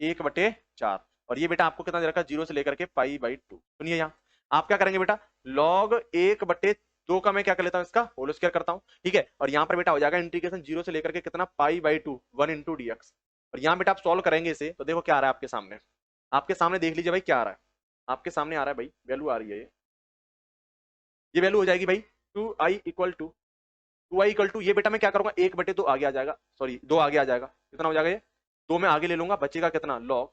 1/4। और ये बेटा आपको कितना दे रखा है 0 से लेकर के π/2। सुनिए यहाँ आप क्या करेंगे बेटा, log 1/2 का मैं क्या कर लेता हूँ, इसका होल स्क्वायर करता हूँ, ठीक है। और यहाँ पर बेटा हो जाएगा इंटीग्रेशन 0 से लेकर के कितना π/2 1 इंटू dx। और यहाँ बेटा आप सॉल्व करेंगे इसे तो देखो क्या आ रहा है आपके सामने, आपके सामने देख लीजिए भाई क्या आ रहा है, आपके सामने आ रहा है भाई वैल्यू आ रही है, ये वैल्यू हो जाएगी भाई 2i equal to 2i equal to, ये बेटा मैं क्या करूंगा 1/2 आगे आ जाएगा, सॉरी 2 आगे आ जाएगा, कितना हो जाएगा ये 2 में आगे ले लूंगा, बचेगा कितना लॉग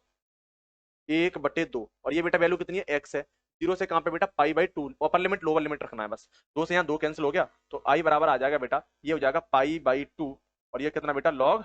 1/2। और ये बेटा वैल्यू कितनी है x है, 0 से कहां पे बेटा π/2, अपर लिमिट लोअर लिमिट रखना है बस, 2 से यहाँ 2 कैंसिल हो गया, तो i बराबर आ जाएगा बेटा ये हो जाएगा π/2। और ये कितना बेटा log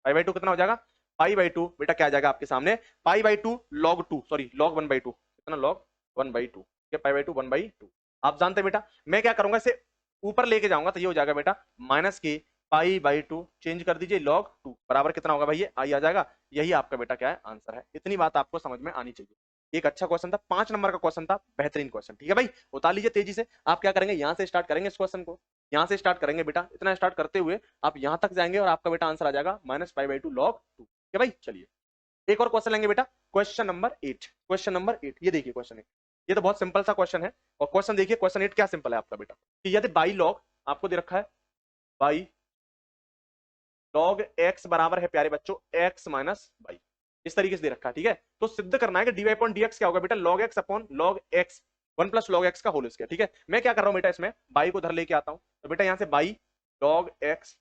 π/2 कितना हो जाएगा, π/2 बेटा क्या आ जाएगा आपके सामने π/2 log 2, सॉरी log 1/2, कितना log 1/2, π/2 1/2। आप जानते हैं बेटा मैं क्या करूंगा, इसे ऊपर लेके जाऊंगा तो ये हो जाएगा बेटा माइनस के π/2, चेंज कर दीजिए log 2 बराबर कितना होगा भाई, ये आई आ जाएगा। यही आपका बेटा क्या है आंसर है। इतनी बात आपको समझ में आनी चाहिए। एक अच्छा क्वेश्चन था, 5 नंबर का क्वेश्चन था, बेहतरीन क्वेश्चन, ठीक है भाई। उतार लीजिए तेजी से। आप क्या करेंगे, यहाँ से स्टार्ट करेंगे इस क्वेश्चन को, यहाँ से स्टार्ट करेंगे बेटा, इतना स्टार्ट करते हुए आप यहाँ तक जाएंगे और आपका बेटा आंसर आ जाएगा -π/2 log 2, ठीक है भाई। चलिए एक और क्वेश्चन लेंगे बेटा, क्वेश्चन नंबर 8। क्वेश्चन नंबर 8 ये देखिए क्वेश्चन 8, ये तो बहुत सिंपल सा क्वेश्चन है। और क्वेश्चन देखिए क्वेश्चन 8 क्या सिंपल है आपका बेटा, कि यदि बाई लॉग आपको दे रखा है, बाई log x बराबर है प्यारे बच्चों x माइनस बाई, इस तरीके से दे रखा है, ठीक है। तो सिद्ध करना है कि dy अपॉन dx क्या होगा बेटा, log x upon log x 1 plus log x का होल स्क्वायर, ठीक है। मैं क्या कर रहा हूं बेटा, इसमें बाई को उधर लेके आता हूं, तो बेटा यहां से by log x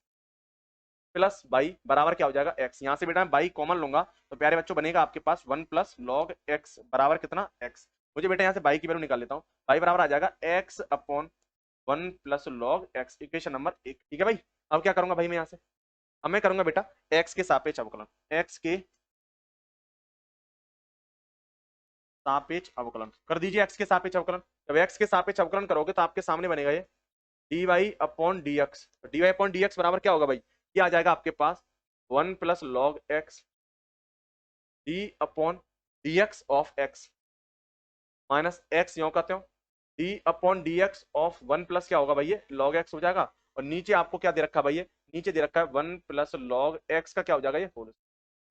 plus by बराबर क्या हो जाएगा एक्स। यहाँ से बेटा मैं बाई कॉमन लूंगा तो प्यारे बच्चों बनेगा आपके पास 1 प्लस लॉग एक्स बराबर कितना एक्स। मुझे बेटा यहाँ से बाई की वैल्यू निकाल लेता हूँ, बाई बराबर आ जाएगा x upon 1 plus log x, equation number 1। ठीक है भाई। अब क्या करूंगा भाई मैं यहाँ से, अब मैं करूंगा बेटा एक्स के सापेक्ष अवकलन, एक्स के सापेक्ष अवकलन कर दीजिए। एक्स के सापेक्ष अवकलन, जब एक्स के सापेक्ष अवकलन करोगे तो आपके सामने बनेगा ये D Y upon D x. D Y upon D x बराबर क्या होगा भाई, ये आ जाएगा आपके पास 1 plus log X D upon D X of X minus X यो कहते हो D upon D X of 1 plus क्या होगा भाई ये लॉग एक्स हो जाएगा। और नीचे आपको क्या दे रखा है भाई, ये नीचे दे रखा है 1 प्लस लॉग एक्स का क्या हो जाएगा ये होल।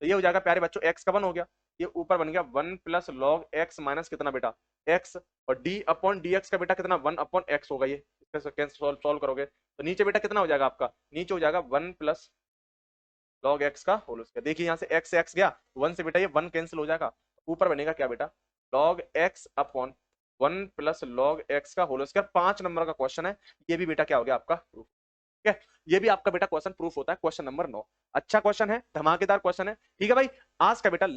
तो ये हो जाएगा प्यारे बच्चों एक्स का 1 हो गया, ये ऊपर बन गया 1 प्लस लॉग एक्स माइनस कितना बेटा एक्स, और डी अपॉन डी एक्स का बेटा कितना 1 अपॉन एक्स होगा। ये सॉल्व करोगे तो नीचे बेटा कितना हो जाएगा आपका, नीचे हो जाएगा 1 प्लस लॉग एक्स का होल स्क्वायर। देखिए यहाँ से एक्स गया 1 से बेटा ये 1 कैंसिल हो जाएगा, ऊपर बनेगा क्या बेटा log x upon 1 plus log x का होल स्क्वायर। 5 नंबर का क्वेश्चन है, ये भी बेटा क्या हो गया आपका प्रूफ। ठीक है, ये भी आपका बेटा क्वेश्चन प्रूफ होता है, क्वेश्चन नंबर 9। अच्छा क्वेश्चन है, धमाकेदार क्वेश्चन है। ठीक है भाई, आज का बेटा